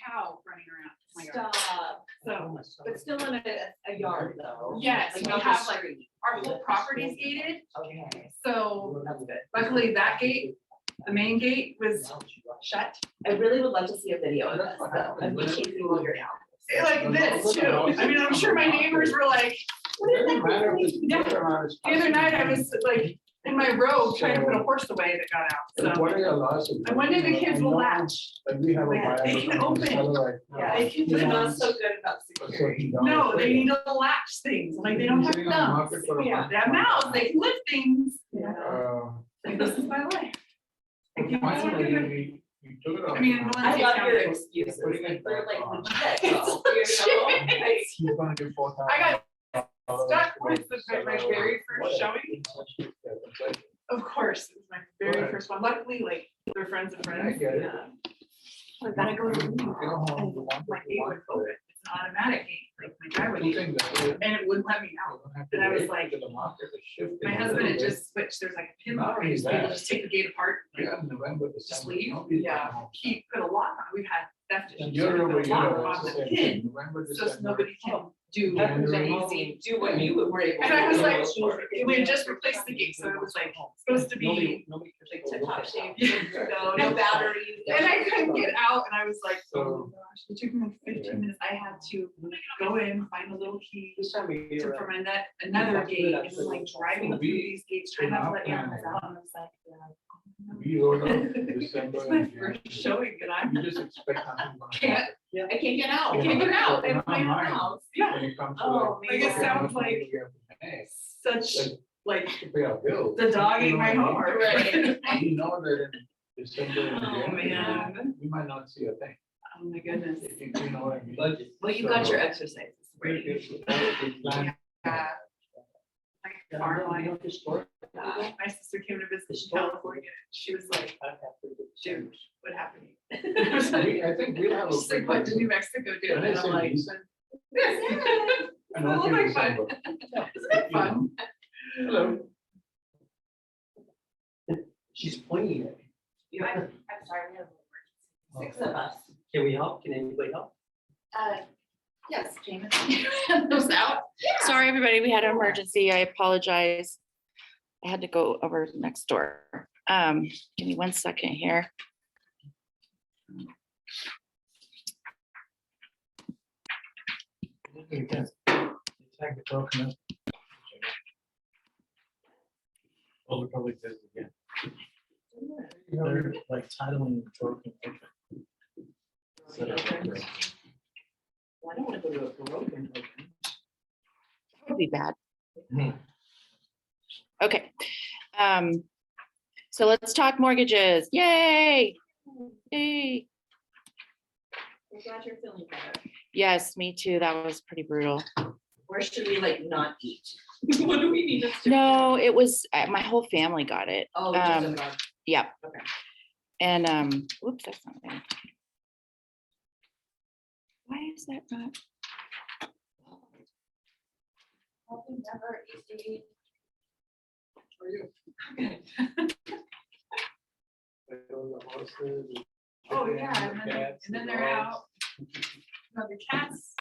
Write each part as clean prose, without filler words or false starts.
cow running around my yard. Stop. So, But still in a yard though. yes, Like we not have the like, street. our whole property's gated, Okay. so That's good. luckily that gate, the main gate was shut. I really would love to see a video of this though. I'm chasing you now. Like this too. I mean, I'm sure my neighbors were like, what is that? Yeah. The other night I was like in my robe trying to put a horse away that got out, so. I wonder the kids will latch. We have a Yeah, they viable can open. satellite. Yeah, They can they're do not this. so good about security. No, they need to latch things, like they don't have thumbs. Yeah, they have mouths, they can lift things. Like, this is my life. I can't believe it. I mean, I love your County. excuses. Putting Like it they're back like on. legit. though, you know? Like, He's gonna give 4,000. I got stuck with my very first showing. Of course, it was my very Right. first one. Luckily, like, they're friends of I friends. get it. I gotta go to the meeting. You know how And you want my it, gate you would want open. It's an automatic gate, like my driveway Two gate, things that and it wouldn't let me out. And I was like, My husband had just switched, there's like a pin lock, where you just just take the gate apart, like, Yeah, November, just December. leave. nobody's Yeah, gonna have he put a lock on, we've had theft issues. And so you're we over put a here, lock it's on the the same pin, thing, November, so December. nobody can do January. easy. do what you were able to. And I was do. like, we had just replaced the gate, so it was like supposed to be Like tip-top shape. No, No batteries. And I couldn't get out, and I was like, oh So- my gosh, it took me like 15 minutes, I had to go in, find a little key for my another gate, and then like driving through these gates, trying not to let animals out, and I was like, We wrote up December. it's my and first January. showing, and I You just expect nothing. gonna can't, I can't get out. I can't get out in Not my own mine. house, yeah, When it comes to Oh, like. Like, it sounds like- we have to pay, such, like, to pay our bills. the dog ate You know my what I mean? homework. Right. You know that in December and Oh, January, man. we might not see a thing. Oh my goodness. If you know what I mean. Well, you got your exercises. Plan. Yeah. Like farm life. My sister came to visit from California. She was like, dude, what happened? I think we'll have a. She's like, what did New Mexico do? When And I I'm say like, these, this. I know Well, in like fun. December. Isn't it fun? Hello. She's pointing at me. I'm sorry, we have. 6 of us. Can we help? Can anybody help? Yes, James. Those out. Sorry, everybody, we had an emergency. I apologize. I had to go over next door. Give me 1 second here. Again, tag the coconut. Well, we probably did it again. They're like titling broken. I don't want to go to a broken open. That would be bad. Hmm. Okay. So let's talk mortgages. Yay. Yay. I'm glad you're feeling better. Yes, me too. That was pretty brutal. Where should we like not eat? What do we need to do? No, it was, my whole family got it. Oh, just Um, about. Yep. Okay. And, whoops, that's not there. Why is that not? Never easy. Oh, yeah, and then they're out. No, the cats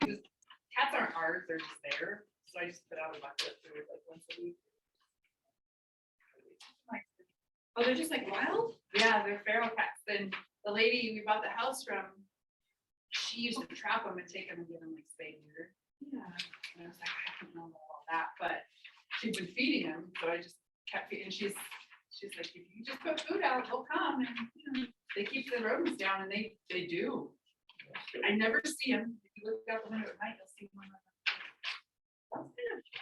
aren't ours, they're just there, so I just put out a bucket of food like once a week. Oh, they're just like wild? Yeah, they're feral cats. Then the lady we bought the house from, she used to trap them and take them and give them like spay neuter. Yeah. And I was like, I don't know all that, but she'd been feeding them, so I just kept feeding, and she's like, if you just put food out, they'll come, and you know, they keep the rodents down, and they do. I never see them. If you look out the window at night, you'll see one of them.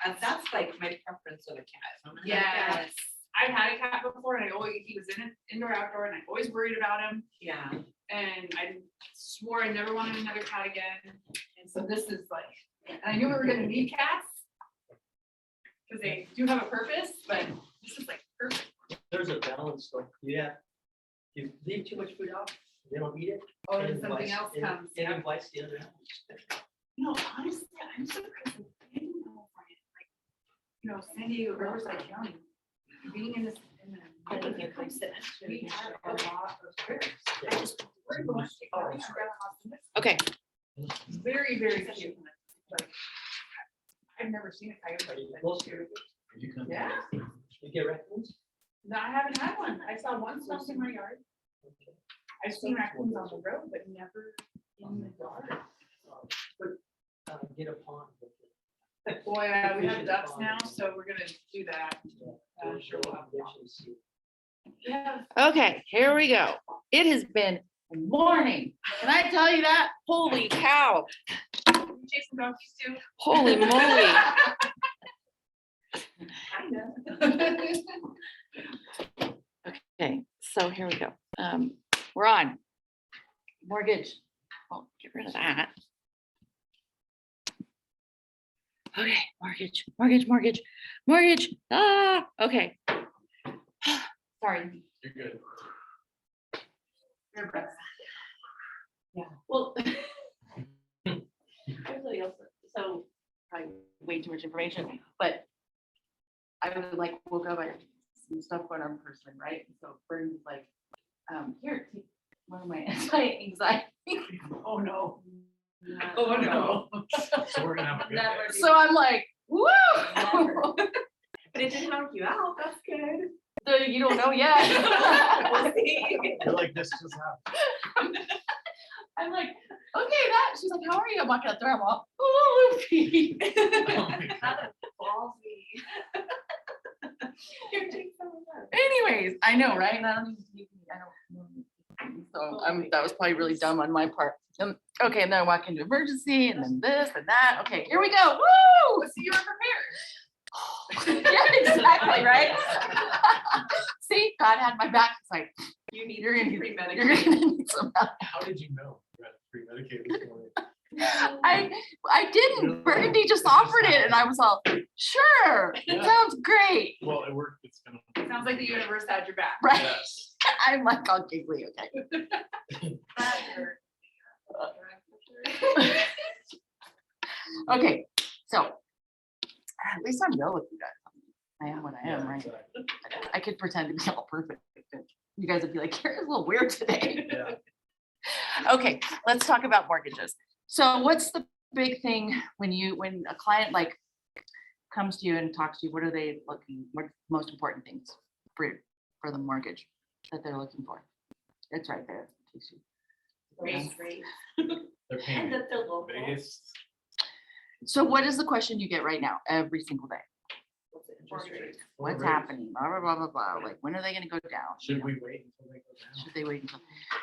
And that's like my preference of a cat. If I'm gonna have a cat, Yes, I've had a cat before, and he was indoor, outdoor, and I always worried about him, Yeah. and I swore I never wanted another cat again. And so this is like, and I knew we were gonna need cats, because they do have a purpose, but this is like perfect. There's a balance though. Yeah. You leave too much food out, they don't eat it. Oh, it and something invites- else it- comes. It yeah. invites the other animals. No, honestly, I'm surprised. I didn't know, Brian, like, you know, San Diego, Riverside County, being in this, I think you're close to that. we had a lot of critters. I just worried about it. I was around the hospital. Okay, Very, very cute. Like, I've never seen a coyote. Close to it. You come. Yeah, You get raccoons? no, I haven't had one. I saw one stuff in my yard. I've seen raccoons on the road, but never in the yard. Get a pond. Boy, we have ducks now, so we're gonna do that. Sure we'll have a pond. Yeah. okay, here we go. It has been a morning. Can I tell you that? Holy cow, Chasing donkeys too. holy moly. Okay, so here we go. We're on. Mortgage. Oh, get rid of that. Okay, mortgage. Ah, okay. Sorry. You're good. Your breath. Yeah, well. Everybody else, so Probably way too much information, but I would like woke up, I had some stuff going on personally, right? And so Burns is like, here, take one of my anti-anxiety. Oh, no. Oh, no. So we're gonna have a good day. Never do. So I'm like, woo! But it didn't knock you out, that's good. So you don't know yet. We'll see. You're like, this just happened. I'm like, okay, that. She's like, how are you? I'm walking out there. I'm all, oh, Luffy. Oh my God. Ballsy. You're taking some of that. Anyways, I know, right? And I don't even, I don't. So that was probably really dumb on my part. Okay, and then I walk into emergency, and then this and that. Okay, here we go. Woo! So you were prepared. Yeah, exactly, right? See, God had my back. It's like, You need you're gonna to need pre-medicate. you're gonna need some help. How did you know? You had pre-medicated this morning. I didn't. Burgundy just offered it, and I was all, sure, Yeah. sounds great. Well, it worked. It's gonna. Sounds like the universe had your back. Right? Yes. I'm like all giggly, okay. Okay, so at least I'm real with you guys. I am what I am, Yeah, right? exactly. I could pretend to be all perfect. But you guys would be like, Karen's a little weird today. Yeah. Okay, let's talk about mortgages. So what's the big thing when a client like comes to you and talks to you, what are they looking, what's the most important things for the mortgage that they're looking for? It's right there. Raise rate. They're And paying that they're local. biggest. So what is the question you get right now, every single day? What's the interest rate? What's happening? Blah, blah, blah, blah, blah. Like, when are they gonna go down? Should we wait until they go down? Should they wait until?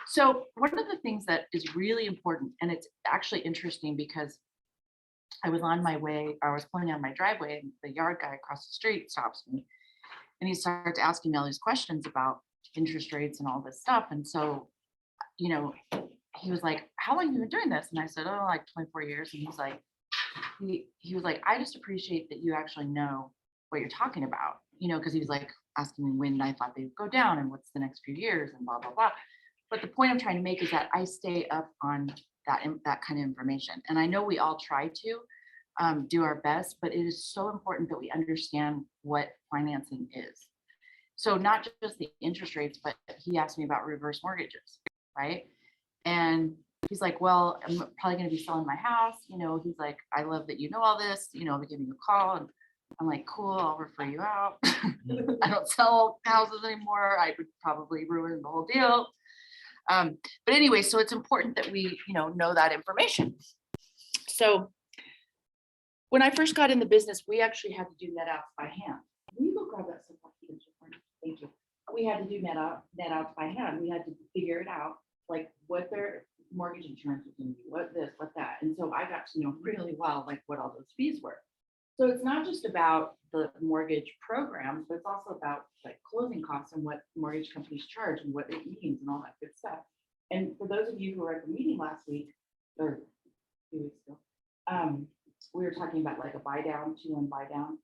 So one of the things that is really important, and it's actually interesting because I was on my way, I was pulling down my driveway and the yard guy across the street stops me. And he starts asking me all these questions about interest rates and all this stuff. And so, you know, he was like, how long have you been doing this? And I said, oh, like 24 years. And he's like, he was like, I just appreciate that you actually know what you're talking about, you know, because he was like asking me when I thought they would go down and what's the next few years and blah, blah, blah. But the point I'm trying to make is that I stay up on that kind of information. And I know we all try to do our best, but it is so important that we understand what financing is. So not just the interest rates, but he asked me about reverse mortgages, right? And he's like, well, I'm probably going to be selling my house. You know, he's like, I love that you know all this, you know, I'll be giving you a call. And I'm like, cool, I'll refer you out. I don't sell houses anymore. I would probably ruin the whole deal. But anyway, so it's important that we, you know that information. So when I first got in the business, we actually had to do net outs by hand. Will you go grab that stuff off the bench for me? Thank you. We had to do net outs by hand. We had to figure it out, like what their mortgage insurance was gonna be, what this, what that. And so I got to know really well, like what all those fees were. So it's not just about the mortgage programs, but it's also about like closing costs and what mortgage companies charge and what it means and all that good stuff. And for those of you who were at the meeting last week or a few weeks ago, we were talking about like a buy down, 2-1 buy down,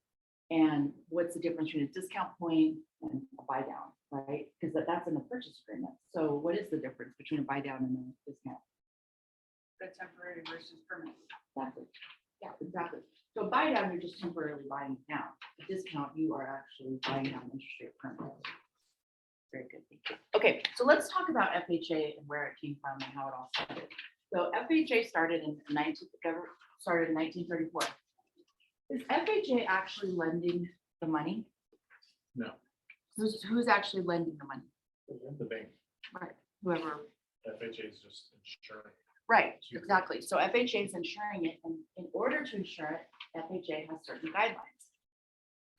and what's the difference between a discount point and a buy down, right? Because that's in the purchase agreement. So what is the difference between a buy down and a discount? The temporary versus permanent. Exactly. Yeah, exactly. So buy down, you're just temporarily buying it down. A discount, you are actually buying down interest rate permanently. Very good. Thank you. Okay, so let's talk about FHA and where it came from and how it all started. So FHA started in started in 1934. Is FHA actually lending the money? No, Who's actually lending the money? the bank, Right, whoever, FHA is just insuring. right, To- exactly. So FHA is insuring it, and in order to insure it, FHA has certain guidelines.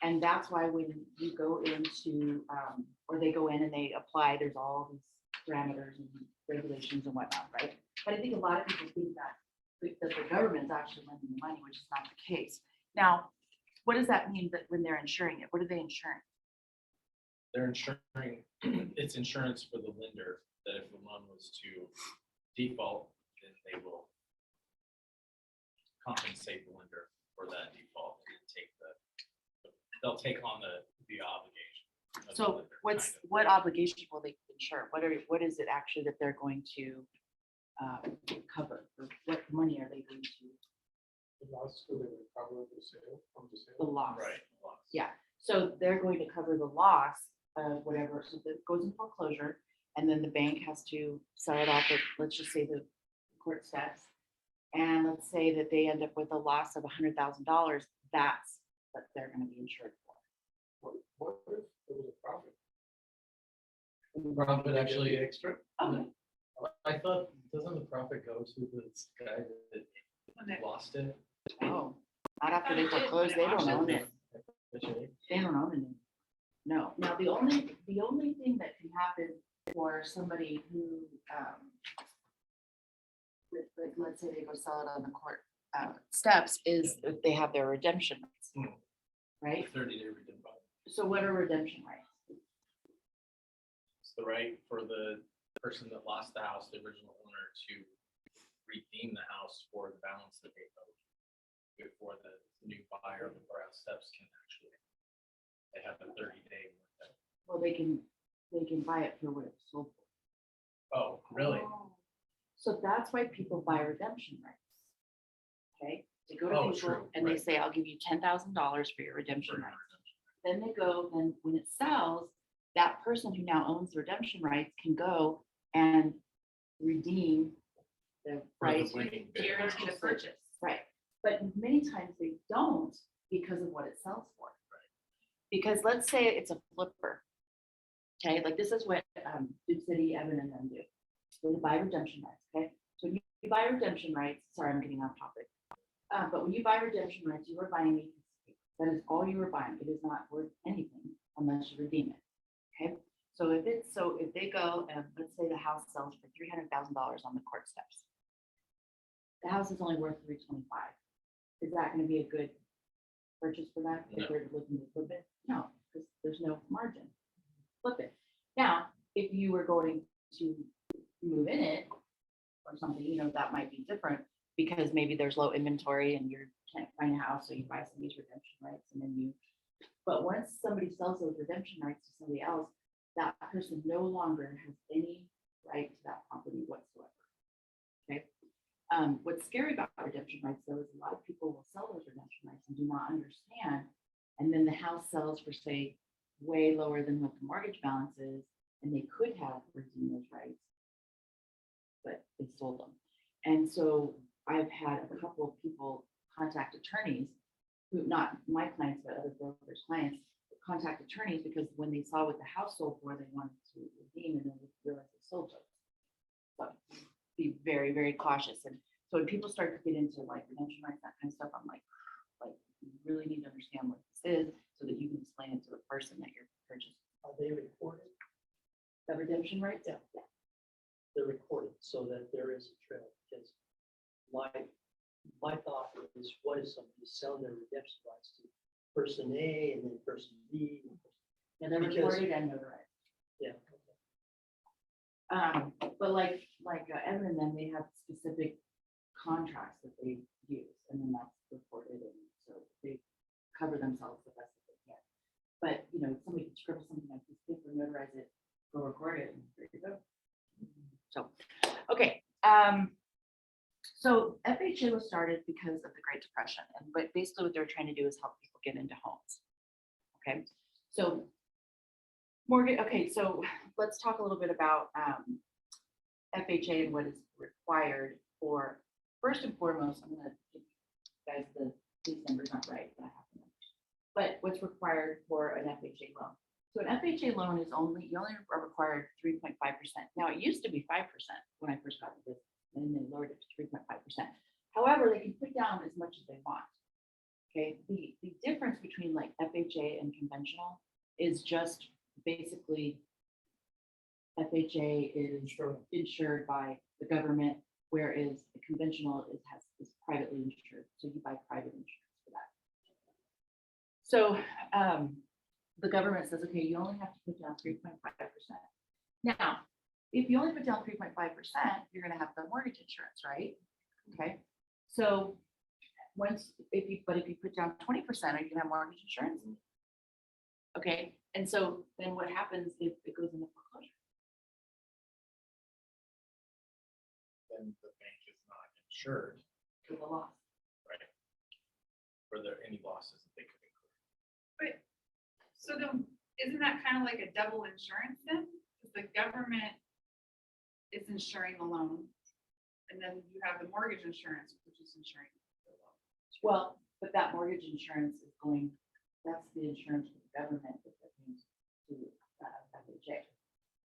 And that's why when you go into, or they go in and they apply, there's all these parameters and regulations and whatnot, right? But I think a lot of people think that the government's actually lending the money, which is not the case. Now, what does that mean that when they're insuring it? What are they insuring? They're insuring, it's insurance for the lender, that if the loan was to default, then they will compensate the lender for that default and they'll take on the obligation. of the So lender, kind of. what obligation will they insure? What is it actually that they're going to cover? Or what money are they going to, The loss for the recovery of the sale, from the the sale. loss? Right. loss. Yeah, so they're going to cover the loss of whatever, so that goes in foreclosure, and then the bank has to sell it off at, let's just say the court steps. And let's say that they end up with a loss of $100,000, that's what they're gonna be insured for. What if there was a profit? Profit Did they get actually, the extra? Okay, I thought, doesn't the profit go to this guy that When they- lost it? oh, not after they I thought it did, foreclose, but they it don't own auctioned it, FHA? they don't own it. No, now the only thing that can happen for somebody who, let's say they go sell it on the court steps, is if they have their redemption rights, Hmm. right? 30-day redemption. So what are redemption rights? It's the right for the person that lost the house, the original owner, to redeem the house for the balance that they owed before the new buyer of the courthouse steps can actually, they have a 30-day window. Well, they can buy it for what it's sold for. Oh, really? So that's why people buy redemption rights. Okay, they go to Oh, people true, and they right. say, I'll give you $10,000 for your redemption For rights. redemption. Then they go, then when it sells, that person who now owns the redemption rights can go and redeem the For the rights. winning bid. Guarantee the purchase. Right, but many times they don't because of what it sells for. Because let's say it's a flipper. Okay, like this is what Duke City, Evan and them do. They buy redemption rights, okay? So you buy redemption rights, sorry, I'm getting off topic. But when you buy redemption rights, you are buying a piece of paper. That is all you are buying. It is not worth anything unless you redeem it. Okay, so if they go and let's say the house sells for $300,000 on the court steps. The house is only worth $325,000. Is that gonna be a good purchase for that? If No. they're looking to flip it? No, because there's no margin. Flip it. Now, if you were going to move in it or something, that might be different because maybe there's low inventory and you can't find a house, so you buy somebody's redemption rights and then but once somebody sells those redemption rights to somebody else, that person no longer has any right to that property whatsoever. Okay. What's scary about redemption rights though is a lot of people will sell those redemption rights and do not understand. And then the house sells for say way lower than what the mortgage balance is, and they could have redeemed those rights, but they sold them. And so I've had a couple of people contact attorneys who, not my clients, but other brokers' clients, contact attorneys because when they saw what the house sold for, they wanted to redeem and then they realized they sold it. So be very, very cautious. And so when people start to get into like redemption rights, that kind of stuff, I'm like, you really need to understand what this is so that you can explain it to the person that you're purchasing. Are they recorded? The redemption rights? Yeah. They're recorded so that there is a trail, because my thought is, what if somebody selling their redemption rights to person A and then person B? Yeah, they're Because- recorded and notarized. Yeah. But like Evan and them, they have specific contracts that they use, and then that's recorded, and so they cover themselves the best that they can. But, somebody can scribble something like this paper, notarize it, go record it, and there you go. So, okay, so FHA was started because of the Great Depression, and but basically what they're trying to do is help people get into homes. Okay, so so let's talk a little bit about FHA and what is required for, first and foremost, I'm gonna give you guys these numbers not right, but I have them. But what's required for an FHA loan? So an FHA loan is only, you only are required 3.5%. Now, it used to be 5% when I first got this, and then they lowered it to 3.5%. However, they can put down as much as they want. Okay, the difference between like FHA and conventional is just basically FHA is insured by the government, whereas the conventional is privately insured. So you buy private insurance for that. So the government says, okay, you only have to put down 3.5%. Now, if you only put down 3.5%, you're going to have the mortgage insurance, right? Okay, so if you put down 20%, are you going to have mortgage insurance? Okay, and so then what happens if it goes into foreclosure? Then the bank is not insured For the loss. for any losses that they could incur. So then, isn't that kind of like a double insurance then? 'Cause the government is insuring the loan, and then you have the mortgage insurance, which is insuring the loan. Well, but that mortgage insurance is that's the insurance for the government that they're paying to FHA.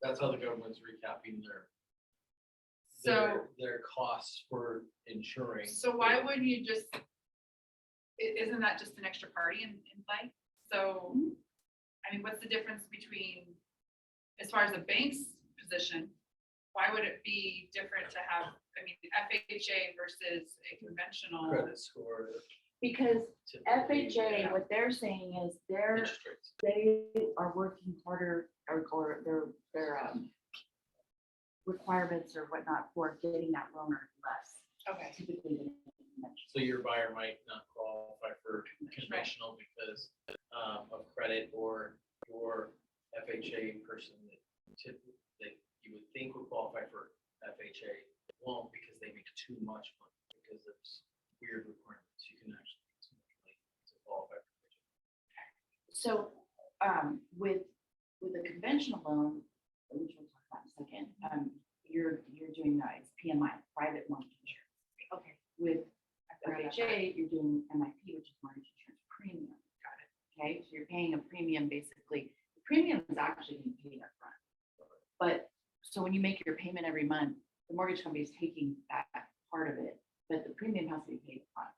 That's how the government's recapping So, their costs for insuring. so why wouldn't you just, isn't that just an extra party in play? So, I mean, what's the difference between, as far as the bank's position, why would it be different to have, I mean, FHA versus a conventional? Credit score. Because typically, FHA, what they're saying is interest rates. they are working harder or their requirements or whatnot for getting that loan are less Okay. typically than conventional. So your buyer might not qualify for conventional because of credit, or your FHA person that you would think would qualify for FHA won't, because they make too much money, because there's weird requirements. You can actually make too much money to qualify for FHA. So with a conventional loan, which we'll talk about in a second, you're doing that, it's PMI, private mortgage insurance. Okay. With forgot about FHA, you're doing MIP, which is mortgage insurance premium. Got it. Okay, so you're paying a premium, basically. The premium is actually being paid upfront. But, so when you make your payment every month, the mortgage company is taking that part of it, but the premium has to be paid upfront.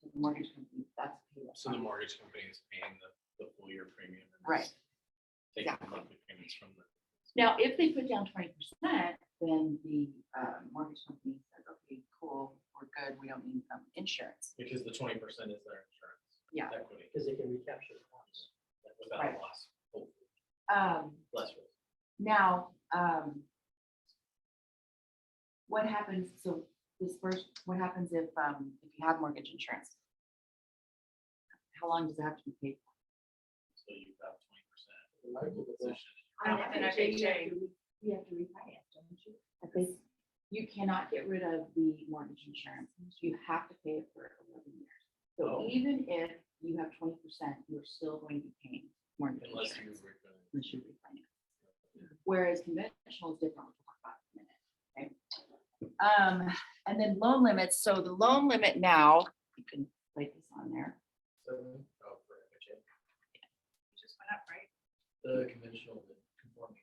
So the mortgage company, that's paid So the upfront. mortgage company is paying the full year premium. and Right. Taking the Exactly. monthly payments from the. Now, if they put down 20%, then the mortgage company says, okay, cool, we're good, we don't need insurance. Because the 20% is their insurance. Yeah. Equity, Because they can recapture the funds. without Right. loss, hopefully, less risk. Now, what happens, so what happens if you have mortgage insurance? How long does it have to be paid? So you have 20%. Medical position. On Not with an FHA, you have to refinance, don't you? You cannot get rid of the mortgage insurance. You have to pay it for 11 years. So Oh. even if you have 20%, you're still going to be paying mortgage Unless you insurance. refinance. Unless you refinance. Whereas conventional is different, we'll talk about in a minute, okay? And then loan limits, so the loan limit now, you can write this on there. So, for FHA, It just went up, right? the conventional, the conforming.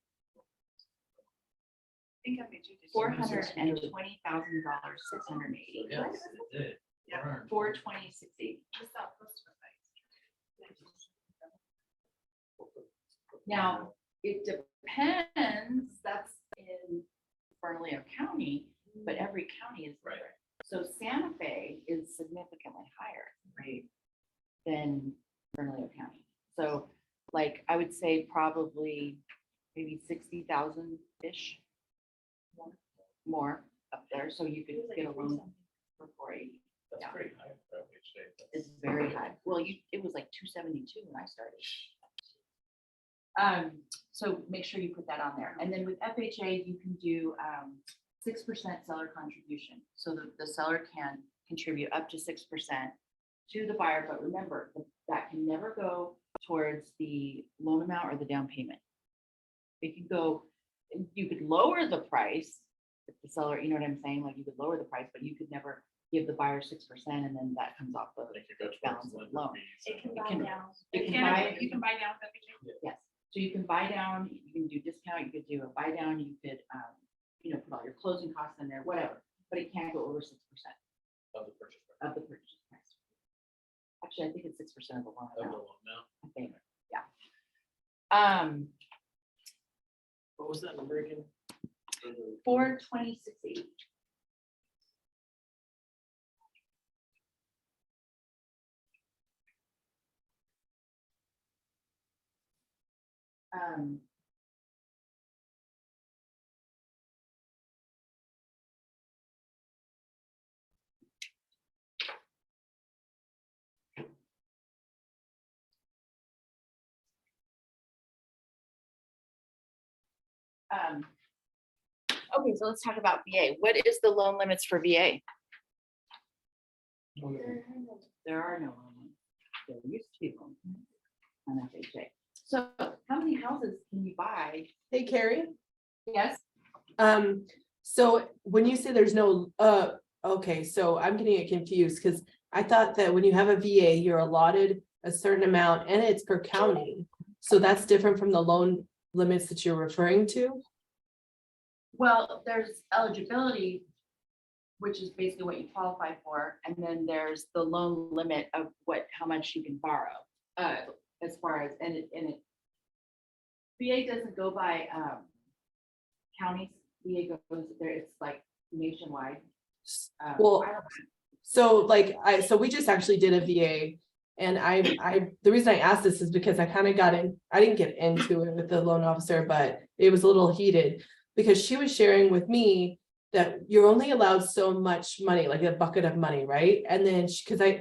I think FHA did. $420,000, 680. Yes, it did. Yeah. 420,680. Just out close to it. Now, it depends, that's in Bernalillo County, but every county is Right. different. So Santa Fe is significantly higher, right, than Bernalillo County. So like, I would say probably maybe 60,000-ish more up there, so you could get a loan for 480. That's Yeah. pretty high for FHA. It's very high. Well, it was like 272 when I started. So make sure you put that on there. And then with FHA, you can do 6% seller contribution. So the seller can contribute up to 6% to the buyer, but remember, that can never go towards the loan amount or the down payment. It can go, you could lower the price if the seller, you know what I'm saying, like you could lower the price, but you could never give the buyer 6% and then that comes off the They could go balance towards of the lender loan. fees It can and- buy can- down. You You can can buy, you can buy down with everything. yes, so you can buy down, you can do discount, you could do a buy down, you could, put all your closing costs in there, whatever, but it can't go over 6% Of the purchase price. of the purchase price. Actually, I think it's 6% of the loan Of the amount, loan amount. I think, yeah. What was that number again? 426.80. Um. Okay, so let's talk about VA. What is the loan limits for VA? There are no loan limits. There used to be loan limits on FHA. So how many houses can you buy? Hey, Carrie. Yes. So when you say there's no, okay, so I'm getting it confused because I thought that when you have a VA, you're allotted a certain amount and it's per county. So that's different from the loan limits that you're referring to? Well, there's eligibility, which is basically what you qualify for, and then there's the loan limit of how much you can borrow. As far as, and it, VA doesn't go by, counties, VA goes there, it's like nationwide. Well, I don't- So we just actually did a VA. And the reason I asked this is because I kind of I didn't get into it with the loan officer, but it was a little heated. Because she was sharing with me that you're only allowed so much money, like a bucket of money, right? And then,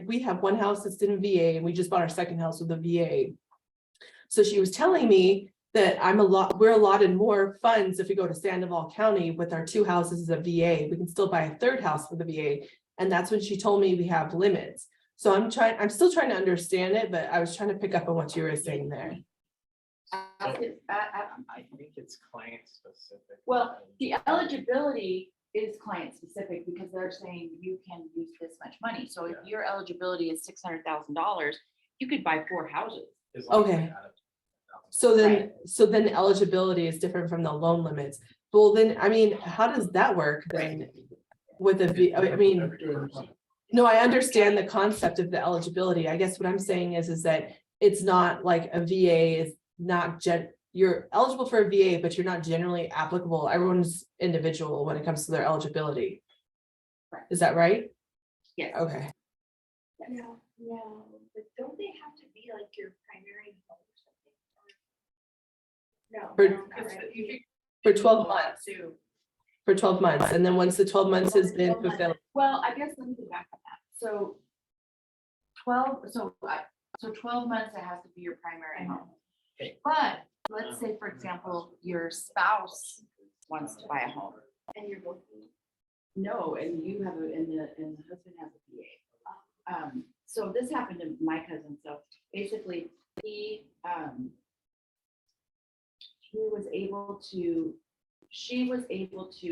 we have one house that's in VA and we just bought our second house with a VA. So she was telling me that we're allotted more funds if we go to Sandoval County with our two houses as a VA. We can still buy a third house with a VA. And that's when she told me we have limits. So I'm still trying to understand it, but I was trying to pick up on what you were saying there. I think it's client specific. Well, the eligibility is client specific because they're saying you can use this much money. So if your eligibility is $600,000, you could buy 4 houses. As long as they Okay. had it. So then eligibility is different from the loan limits. Well, then, I mean, how does that work then? With I mean, no, I understand the concept of the eligibility. I guess what I'm saying is that it's not like a VA is not you're eligible for a VA, but you're not generally applicable. Everyone's individual when it comes to their eligibility. Right. Is that right? Yes. Okay. No, but don't they have to be like your primary home or something? No. For- no, Because correct. you figure For 12 a lot months, too. for 12 months. And then once the 12 months has been fulfilled, Well, I guess let me go back on that. So 12 months, it has to be your primary home. Okay. But let's say, for example, your spouse wants to buy a home. And you're both. No, and you have and the husband has a VA. So this happened to my cousin. So basically, she was able to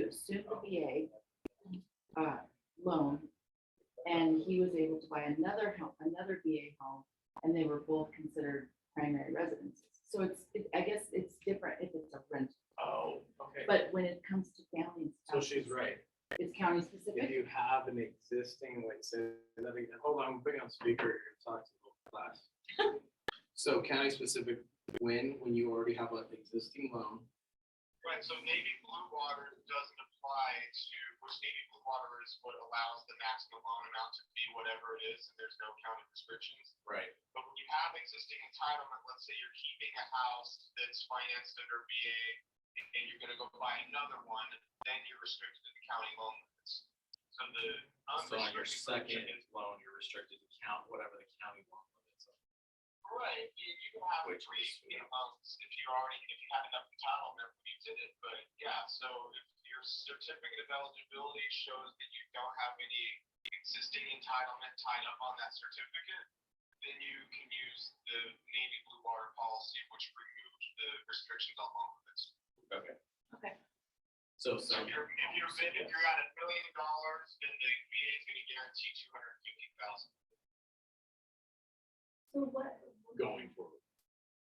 assume the VA loan, and he was able to buy another VA home, and they were both considered primary residences. So I guess it's different if it's a rent, Oh, okay. but when it comes to family and So stuff, she's right. it's county If specific. you have an existing, wait, say, hold on, I'm putting on speaker here, talk to the whole class. So county specific, when you already have an existing loan, Right, so Navy Blue Water doesn't apply to, which Navy Blue Water is what allows the maximum loan amount to be whatever it is, and there's no county restrictions. Right. But when you have existing entitlement, let's say you're keeping a house that's financed under VA, and you're gonna go buy another one, then you're restricted to the county loan limits. So the So on your unrestricted second portion is loan, you're restricted to count whatever the county loan limits are. right, you can have Which three is- amounts if you had enough entitlement when you did it, but yeah, so if your certificate of eligibility shows that you don't have any existing entitlement tied up on that certificate, then you can use the Navy Blue Water policy, which removes the restrictions on loan limits. Okay. So, So if you're at $1 million, then the VA is gonna guarantee 250,000 So what, going forward.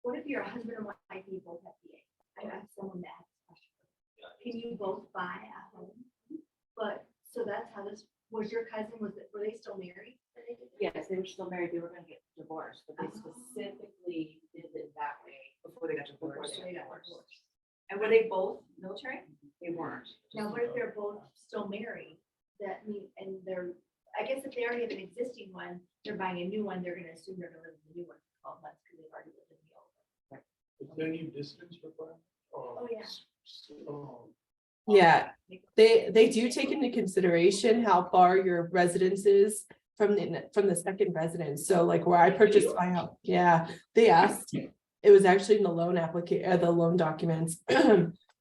what if you're a husband and wife, you both have VA? I have someone that has a question. Can you both buy a home? But, so that's how this, was your cousin, were they still married? when they did that? Yes, they were still married, they were gonna get divorced, but they specifically did it that way before they got Before divorced. they got divorced. And were they both military? They weren't. Now, what if they're both still married? That mean, and they're, I guess if they already have an existing one, they're buying a new one, they're gonna assume they're gonna live in the new one for 12 months because they've already lived in the old one. Is there any distance requirement? Oh, yeah. Yeah, they do take into consideration how far your residence is from the second residence. So like where I purchased my house, yeah, they asked. It was actually in the loan the loan documents.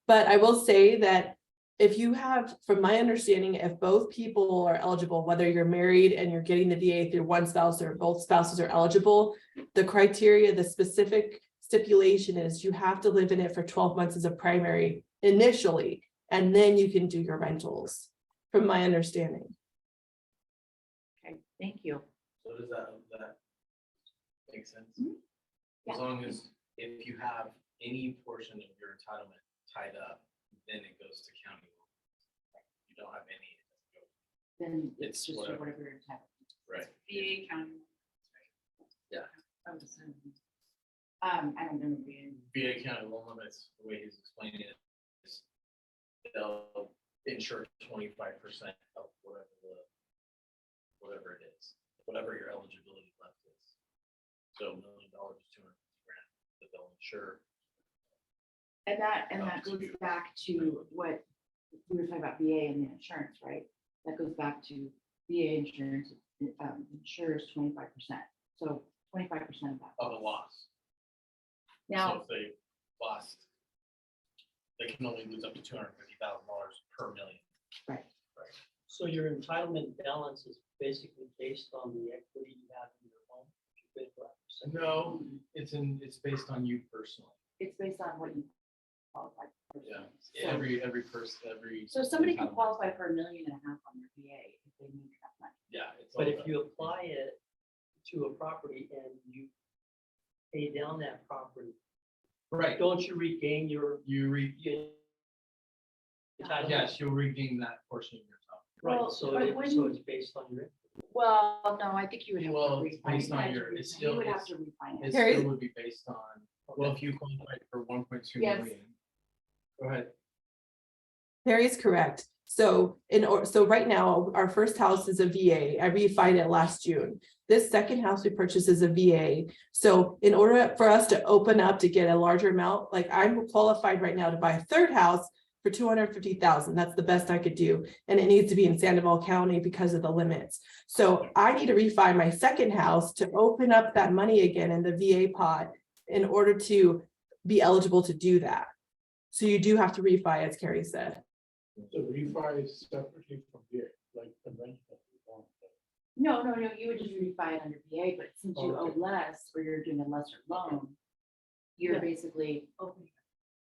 But I will say that if you have, from my understanding, if both people are eligible, whether you're married and you're getting the VA through one spouse or both spouses are eligible, the criteria, the specific stipulation is you have to live in it for 12 months as a primary initially, and then you can do your rentals, from my understanding. Okay, thank you. So does that make sense? Yeah. As long as if you have any portion of your entitlement tied up, then it goes to county. You don't have any. It doesn't go. Then It's it's just whatever. whatever you're entitled to. Right. VA county. I was assuming. I don't remember being. VA county loan limits, the way he's explaining it is they'll insure 25% of whatever it is, whatever your eligibility left is. So $1 million is $250,000 that they'll insure. And that Up goes to- back to what we were talking about VA and the insurance, right? That goes back to VA insurance, insures 25%. So 25% of that. Of a loss. Now, So if they lost, they can only lose up to $250,000 per million. So your entitlement balance is basically based on the equity you have in your home. If you pay for it. No, it's based on you personally. it's based on what you qualify for. Yeah. So- Every person, So somebody can entitlement. qualify for $1.5 million on their VA if they need that money. Yeah. It's But all if about- you apply it to a property and you pay down that property, Right, don't you regain your you entitlement? yes, you'll redeem that portion of your top. Right, Well, so but it, when so you- it's based on your. Well, no, I think you would have. Well, to it's based on refinance. your- it's You still- would have it's- to refinance. It Harry? still would be based on, well, if you qualified for 1.2 Yes. million. Go ahead. Harry is correct. So so right now, our first house is a VA. I refined it last June. This second house we purchased is a VA. So in order for us to open up to get a larger amount, like I'm qualified right now to buy a third house for 250,000. That's the best I could do. And it needs to be in Sandoval County because of the limits. So I need to refi my second house to open up that money again in the VA pot in order to be eligible to do that. So you do have to refi, as Carrie said. So refi is separately from here, like conventional. No, you would just refi it under VA, but since you owe Okay. less or you're doing a lesser loan, you're Yeah. basically open.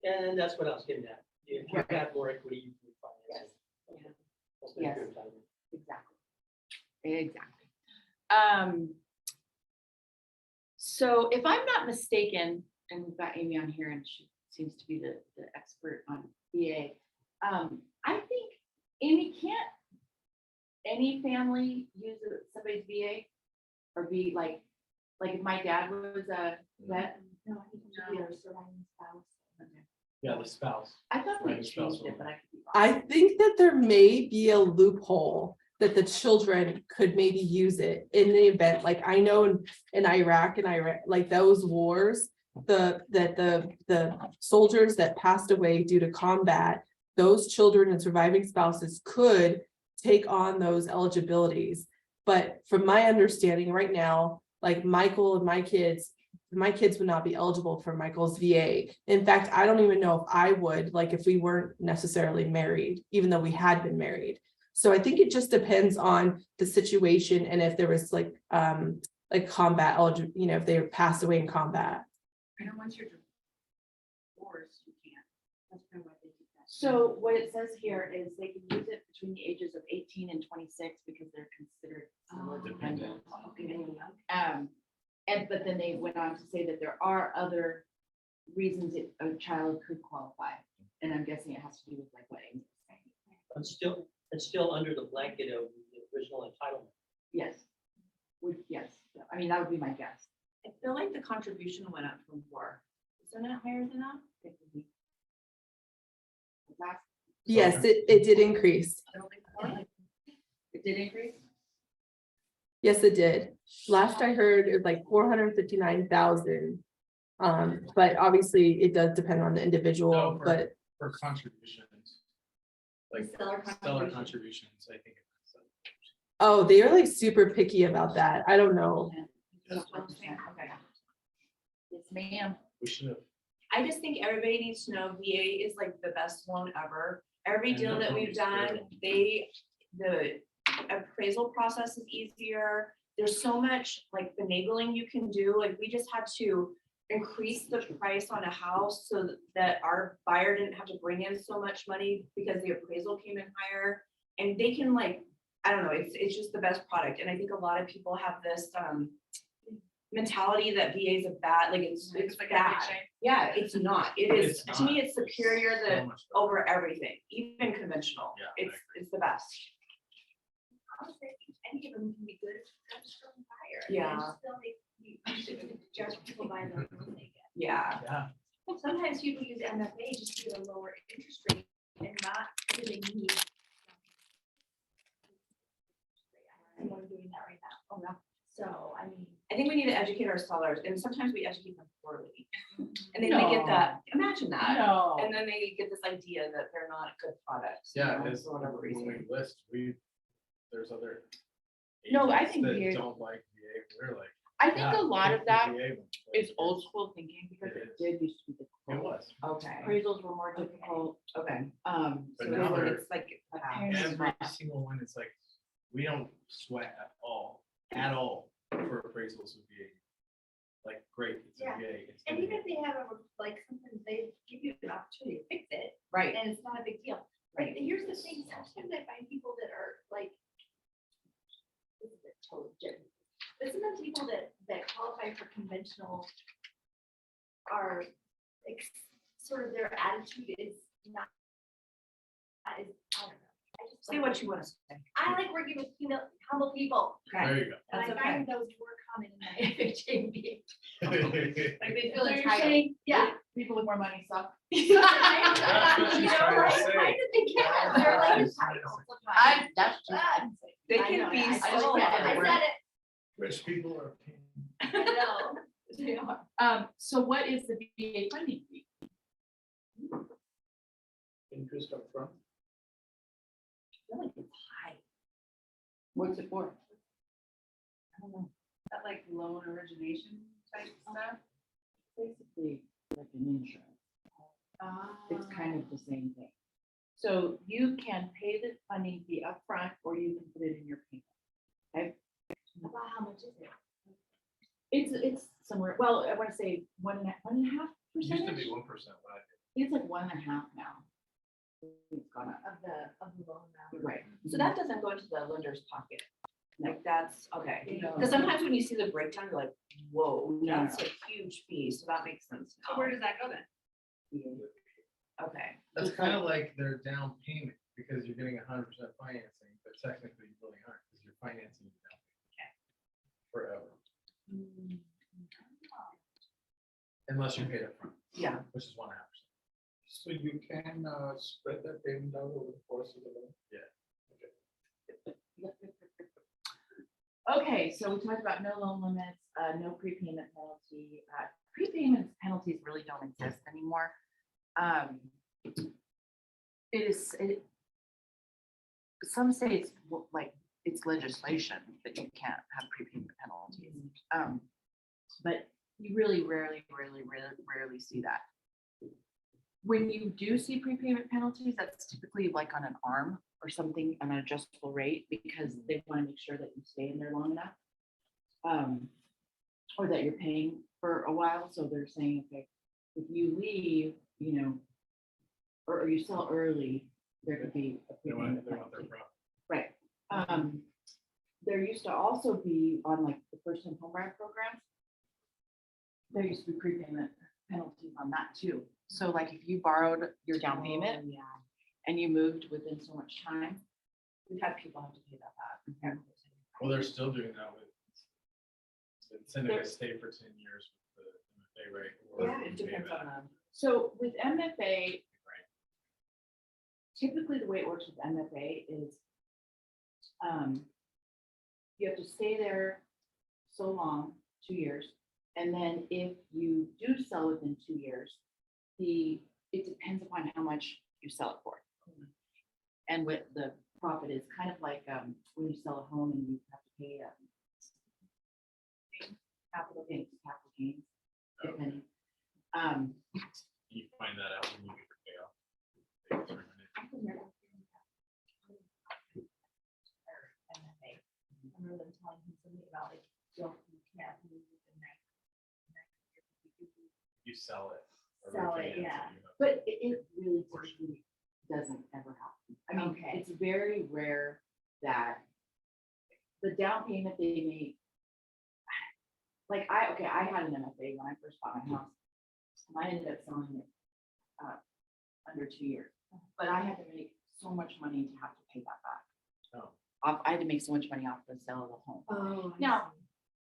And that's what I was getting at. If you Right. have more equity, you can refinance it. Yes. Open Yes. your entitlement. Exactly. So if I'm not mistaken, and we've got Amy on here and she seems to be the expert on VA. I think, Amy, can't any family use somebody's VA? Or be like if my dad was a vet, No, I think it should be a surviving spouse. Yeah, the spouse. I thought we Right, spouse changed it, but I could be wrong. I think that there may be a loophole that the children could maybe use it in the event, like I know in Iraq and Iraq, like those wars, the soldiers that passed away due to combat, those children and surviving spouses could take on those eligibilities. But from my understanding right now, like Michael and my kids would not be eligible for Michael's VA. In fact, I don't even know if I would, like if we weren't necessarily married, even though we had been married. So I think it just depends on the situation and if there was like combat eligible, if they passed away in combat. I know once you're divorced, you can't. That's kind of why they did So what it says here is they can use it between the ages of 18 and 26 because they're considered somewhat dependent. But then they went on to say that there are other reasons a child could qualify. And I'm guessing it has to do with like weddings. It's still under the blanket of the original entitlement. Yes. Yes, I mean, that would be my guess. I feel like the contribution went up from 4. Isn't it higher than that? Yes, it did increase. It did increase? Yes, it did. Last I heard, it was like 459,000. But obviously it does depend on the individual, No, but For contributions. Like Seller seller contribution. contributions, I think. oh, they are like super picky about that. I don't know. Okay. Yes, ma'am. We should have. I just think everybody needs to know VA is like the best loan ever. Every And deal the that we've loan is done, terrible. the appraisal process is easier. There's so much like finagling you can do. Like we just had to increase the price on a house so that our buyer didn't have to bring in so much money because the appraisal came in higher. And they can like, I don't know, it's just the best product. And I think a lot of people have this mentality that VA is a bad, like it's like a big bad. shame. Yeah, it's not. It is, It's to me, not. it's superior So than much better. over everything, even conventional. Yeah, I It's the best. Honestly, any of them can be good, I'm strong buyer. Yeah. I just feel like you should judge people by the loan they get. Yeah. Yeah. Sometimes people use MFA just to get a lower interest rate and not really need. I'm doing that right now. Oh, no. So, I mean. I think we need to educate our sellers, and sometimes we educate them poorly. And then they get that, imagine that. No. And then they get this idea that they're not good products. you Yeah, know, it's for whatever when we reason. list, there's other. No, I agents think that VA don't like VA, we're like. I think yeah, a lot pick of the that VA one. is old school thinking because It it is. did used to be It difficult. was. Okay, Appraisals were more difficult. okay. But So now then they're- it's like, Parents Every not. single one is like, we don't sweat at all for appraisals with VA. Like, great, it's a Yeah. VA. It's And gonna even be- if they have a, like, sometimes they give you an opportunity to fix it, right, and it's not a big deal. But here's the thing, sometimes I find people that are like. This is a total joke. But sometimes people that qualify for conventional are, sort of their attitude is not. I don't know. I just say what you want to say. I like working with humble people, Okay, There you go. and I That's find those more common in my FHA. Like they feel So you're entitled. saying, yeah. People with more money suck. That's what You she's know, trying to like, say. kind of they can, they're like entitled sometimes. That's just. I didn't say. they I can know be that. I so. just read it. I hard. said it. Rich people are. I know. They are. So what is the VA funding fee? Interest up front. I feel like it's high. What's it for? I don't know. That like loan origination type stuff. Basically like an insurance. It's kind of the same thing. So you can pay the funding fee upfront or you can put it in your payment. About how much is it? It's somewhere, well, I want to say 1.5%. It used to be 1% when I did. It's like 1.5 now. It's gone up. Of the loan amount. Right. So that doesn't go into the lender's pocket. Like that's, okay. No. Because sometimes when you see the breakdown, you're like, whoa, No. that's a huge fee. So that makes sense. So now. where does that go then? Okay. That's kind of like their down payment, because you're getting 100% financing, but technically you really aren't, because you're financing the down payment. Forever, unless you pay it upfront, Yeah. which is 1.5%. So you can spread that payment out over the course of the loan. Okay, so we talked about no loan limits, no prepayment penalty. Prepayment penalties really don't exist anymore. Some states, like, it's legislation that you can't have prepayment penalties. But you really rarely see that. When you do see prepayment penalties, that's typically like on an arm or something, an adjustable rate, because they want to make sure that you stay in there long enough. Or that you're paying for a while, so they're saying, okay, if you leave, or you sell early, there could be a They prepayment want their penalty. profit. Right. There used to also be on like the first time home buyer programs. There used to be prepayment penalties on that too. So like if you borrowed your down payment Oh, yeah. and you moved within so much time, we've had people have to pay that back. Well, they're still doing that with. Incentive to stay for 10 years with the MFA rate. or Yeah, you it pay depends back. on them. So with MFA, Right. typically the way it works with MFA is you have to stay there so long, 2 years. And then if you do sell within 2 years, it depends upon how much you sell it for. And what the profit is, kind of like when you sell a home and you have to pay capital gains, depending. You find that out when you get your payoff. They determine it. I can never figure out. Or MFA. I remember them telling him something about like, you can't move within next year. You sell it. or Sell refinance it, yeah. you have- But it really typically doesn't ever happen. I mean, Okay. it's very rare that the down payment they make. Like I had an MFA when I first bought my house. And I ended up selling it under 2 years. But I had to make so much money to have to pay that back. Oh. I had to make so much money off the sale of the home. Oh. Now,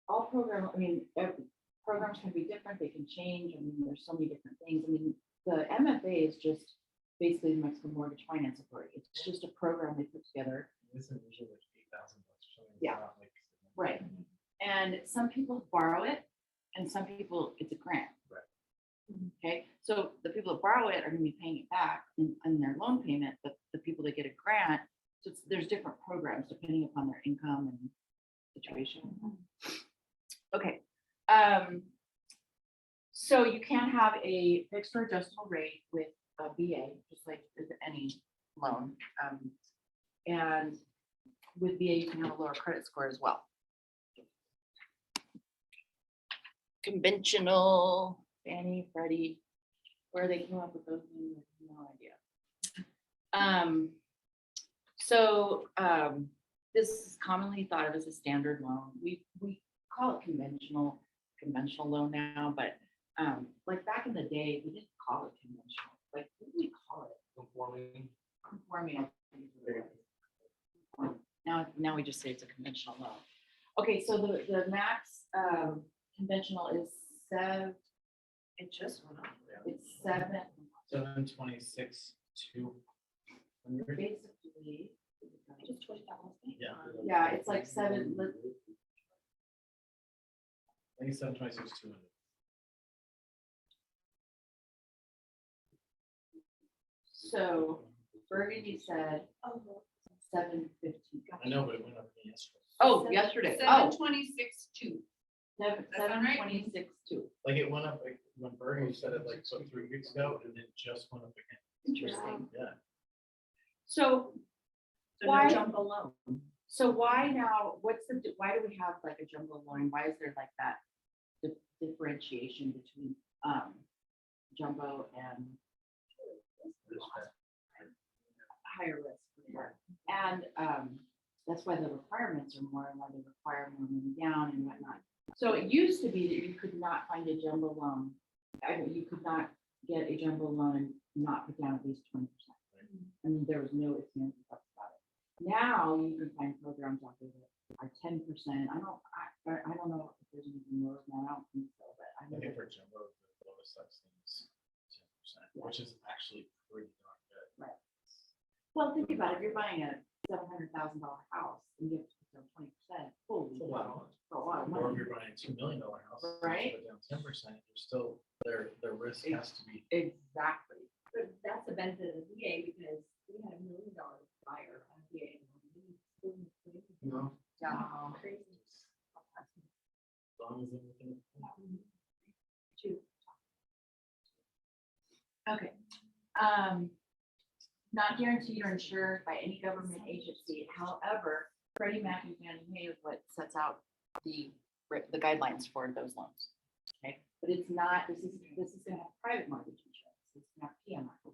all programs can be different, they can change, I mean, there's so many different things, I mean, the MFA is just basically the Mexican Mortgage Finance Authority, it's just a program they put together. Isn't usually like $8,000 or something. It's Yeah. not like- Right. And some people borrow it, and some people, it's a grant. Right. Okay, so the people that borrow it are gonna be paying it back in their loan payment, but the people that get a grant, so there's different programs depending upon their income and situation. Okay, so you can have a fixed or adjustable rate with a VA, just like with any loan. And with VA, you can have a lower credit score as well. Conventional, Fannie, Freddie, where they came up with those, names, I have no idea. This is commonly thought of as a standard loan. We call it conventional loan now, but like back in the day, we didn't call it conventional. Like, what do we call it? Conforming. Conforming. I think is what it is. Now we just say it's a conventional loan. Okay, so the max conventional is It just went up. it's 7, 726, 200. basically. Just $20. Yeah. Yeah, it's like 7, I think it's 726, 200. so Burgundy said 750. I know, but it went up yesterday. Oh, yesterday, oh, 726.2. seven, that sound right? 726.2. Like it went up, like when Bergen said it like 3 weeks ago, and it just went up again. Interesting. Yeah. So, So Why- no jumbo loan. so why now, why do we have like a jumbo loan? Why is there like that differentiation between jumbo and higher risk? Whatever. And that's why the requirements are more, and why they require more money down and whatnot. So it used to be that you could not find a jumbo loan. I mean, you could not get a jumbo loan and not put down at least 20%. I mean, there was no ifs, ands, or buts about it. Now you can find programs out there that are 10%. I don't know if there's anything more than that. I don't think so, but I I know think that for jumbo, the lowest I've seen is 10%, which is actually pretty darn good. well, think about it. If you're buying a $700,000 house and you have to put down 20%, holy, It's a lot of money. that's a lot of Or if money. you're buying a $2 million house. and you Right. Put down 10%, you're still, their risk has to be. Exactly. But that's the benefit of the VA because we had $1 million buyer on VA. No. Yeah. Crazy. As long as everything. Okay. Not guaranteed or insured by any government agency. However, Freddie Mac and Fannie Mae is what sets out the guidelines for those loans. Okay, but it's not, this is gonna have private mortgage insurance. It's not PMI.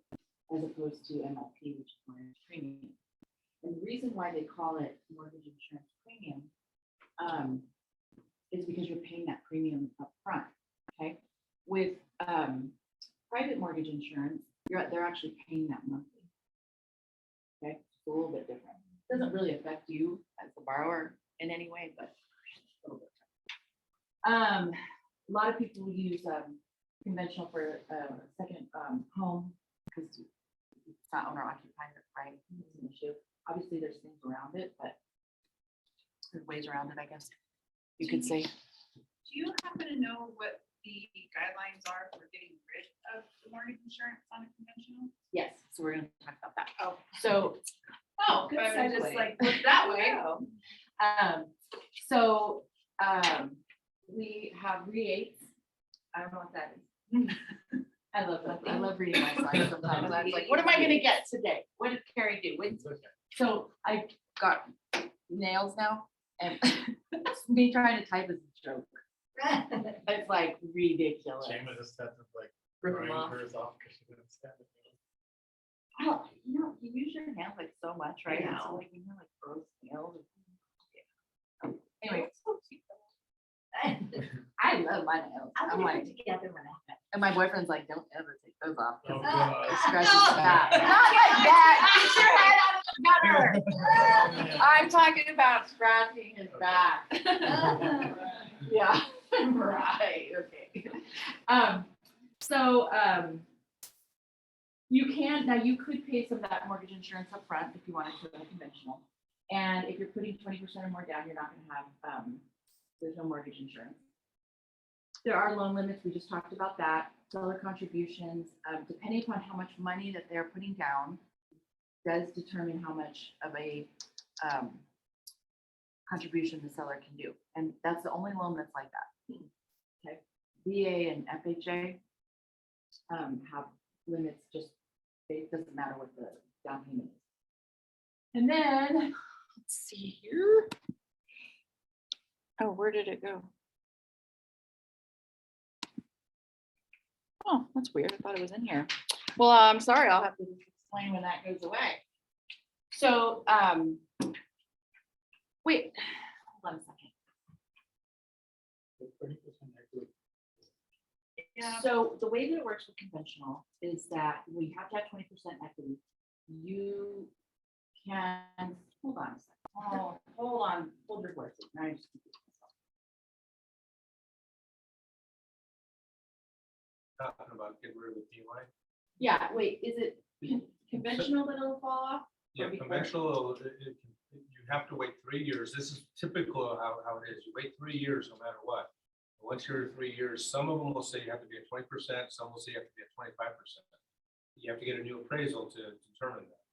as opposed to MLP, which is mortgage premium. And the reason why they call it mortgage insurance premium is because you're paying that premium upfront, okay? With private mortgage insurance, they're actually paying that monthly. Okay, it's a little bit different. Doesn't really affect you as the borrower in any way, but a little bit. A lot of people use conventional for second home because it's not owner occupied, right? It's an issue. Obviously, there's things around it, but there's ways around it, I guess you could say. Do you happen to know what the guidelines are for getting rid of the mortgage insurance on a conventional? Yes, so we're gonna talk about that. Oh. So, Oh, good I was just segue. like, look that way. So, we have RE8s. I don't know what that is. I love that. I love reading my slides sometimes. I was like, what am I gonna get today? What did Carrie do? So I got nails now and me trying to type is a joke. It's like ridiculous. Shame was just had to like Rip 'em grind off. hers off because she didn't stand it. Oh, you know, you use your hands like so much, right? I And so know. like, you know, like gross nails. Anyway, I love my nails. I'm like, together when I. and my boyfriend's like, don't ever take those off. 'Cause Oh, God. it scratches back. Not like that. Get your head out of the gutter. I'm talking about scratching his back. Yeah, right, okay. So, you can, now you could pay some of that mortgage insurance up front if you wanted to go conventional. And if you're putting 20% or more down, you're not gonna have, there's no mortgage insurance. There are loan limits, we just talked about that, seller contributions, depending upon how much money that they're putting down, does determine how much of a contribution the seller can do. And that's the only loan that's like that. Okay, VA and FHA have limits, just, it doesn't matter what the down payment is. And then, let's see here. Oh, where did it go? Oh, that's weird. I thought it was in here. Well, I'm sorry. I'll have to explain when that goes away. So, wait, hold on a second. 30% equity. Yeah. So the way that it works with conventional is that we have to have 20% equity. You can, hold on a second. Oh, hold on, hold your horses. Now I just confused myself. Talking about getting rid of the DUI. Yeah, wait, is it conventional that it'll fall off? Yeah, conventional, you have to wait 3 years. This is typical of how it is. You wait 3 years no matter what. Once you're 3 years, some of them will say you have to be at 20%, some will say you have to be at 25%. You have to get a new appraisal to determine that.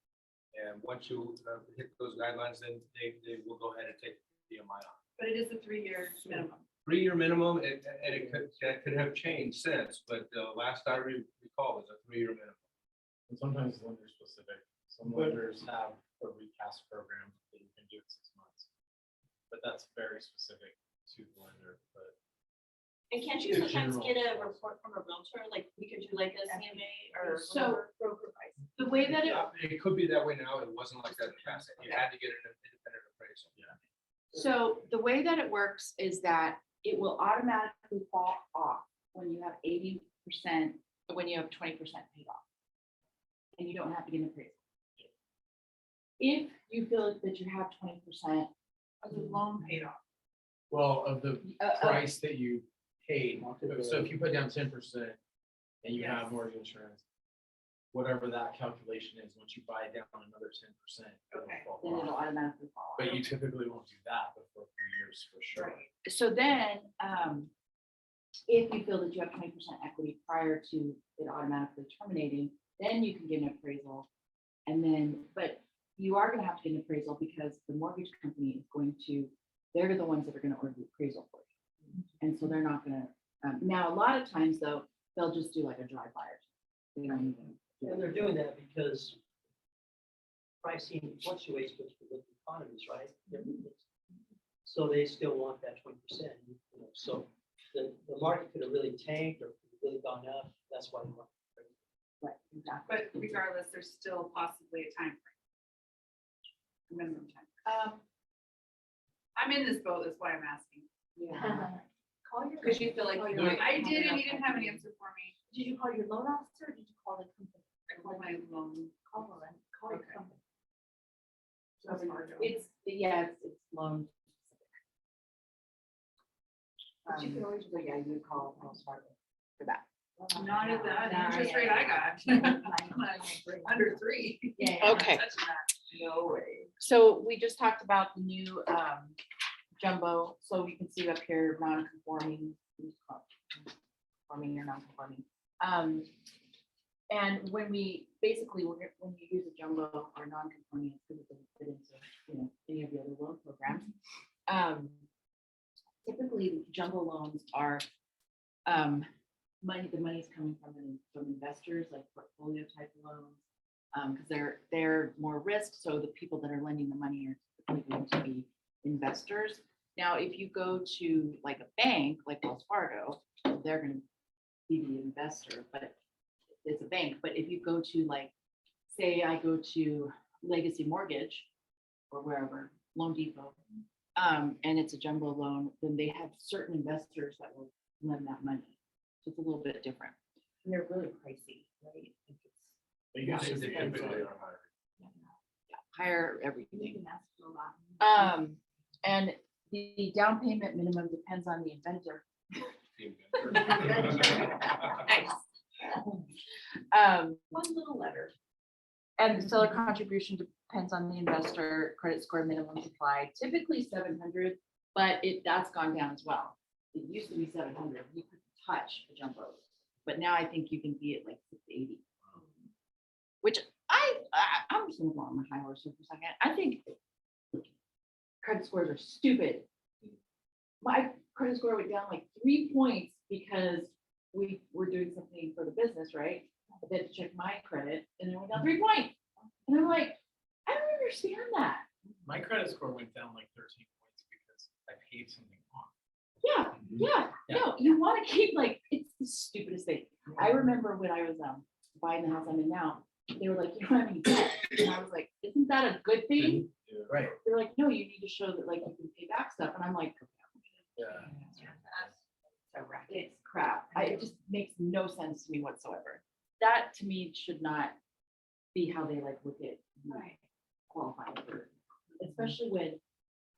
And once you hit those guidelines, then they will go ahead and take the DMI on. But it is a 3-year minimum. 3-year minimum, and that could have changed since, but last I recall was a 3-year minimum. And sometimes lender specific, some lenders have a recast program that you can do in 6 months. But that's very specific to the lender, but. And can't you In sometimes general. get a report from a realtor, like we could do like a CMA or So- broker price? The way that it, It could be that way now. It wasn't like that in the past. You had to get an independent appraisal. Yeah. so the way that it works is that it will automatically fall off when you have 80%, when you have 20% paid off. And you don't have to get an appraisal. If you feel that you have 20%, Of the loan paid off. Well, of the price that you paid, Market so if you put down 10% and you Yes. have mortgage insurance, whatever that calculation is, once you buy down another 10%. it'll Okay. fall then off. it'll automatically fall off. But you typically won't do that before 3 years for sure. So then, if you feel that you have 20% equity prior to it automatically terminating, then you can get an appraisal. And then, but you are gonna have to get an appraisal because the mortgage company is going to, they're the ones that are gonna order the appraisal for you. And so they're not gonna, now, a lot of times though, they'll just do like a drive-by. They don't even. And they're doing that because pricing fluctuates with economies, right? So they still want that 20%, you know, so the market could have really tanked or could have really gone up, that's why. Right, exactly. But regardless, there's still possibly a time frame. A minimum time. I'm in this boat, that's why I'm asking. Call your. Because you feel like call you your- don't- I did, and he didn't have an answer for me. Did you call your loan officer or did you call the company? I called my loan. Call them, call your Okay. company. It's, yeah, it's loan. But you can always- So yeah, you would call Wells Fargo for that. Not at the interest rate I got. Under 3. Yeah. Okay. Touching that. No way. So we just talked about the new jumbo, so we can see up here, non-conforming, conforming or non-conforming. And when we, basically, when you use a jumbo or non-conforming, it's because it doesn't fit into, any of the other loan programs. Typically, jumbo loans are the money's coming from investors, like portfolio type loans. Because they're more risk, so the people that are lending the money are typically going to be investors. Now, if you go to like a bank, like Wells Fargo, they're gonna be the investor, but it's a bank. But if you go to like, say I go to Legacy Mortgage or wherever, Loan Depot, and it's a jumbo loan, then they have certain investors that will lend that money. So it's a little bit different. And they're really pricey, right? They Yeah. typically are higher. Higher You everything. can ask for a lot. And the down payment minimum depends on the inventor. One little letter. And the seller contribution depends on the investor, credit score minimum applied, typically 700, but that's gone down as well. It used to be 700, you could touch a jumbo, but now I think you can be at like 680. Which I'm just gonna go on my high horse for a second. I think credit scores are stupid. My credit score went down like 3 points because we were doing something for the business, right? But then to check my credit and it went down 3 points. And I'm like, I don't understand that. My credit score went down like 13 points because I paid something wrong. Yeah, no, you want to keep like, it's the stupidest thing. I remember when I was buying the house I'm in now, they were like, you don't have any debt. And I was like, isn't that a good thing? Right. They're like, no, you need to show that like you can pay back stuff. And I'm like, Yeah. it's crap. It just makes no sense to me whatsoever. That to me should not be how they like look at qualifying for, especially when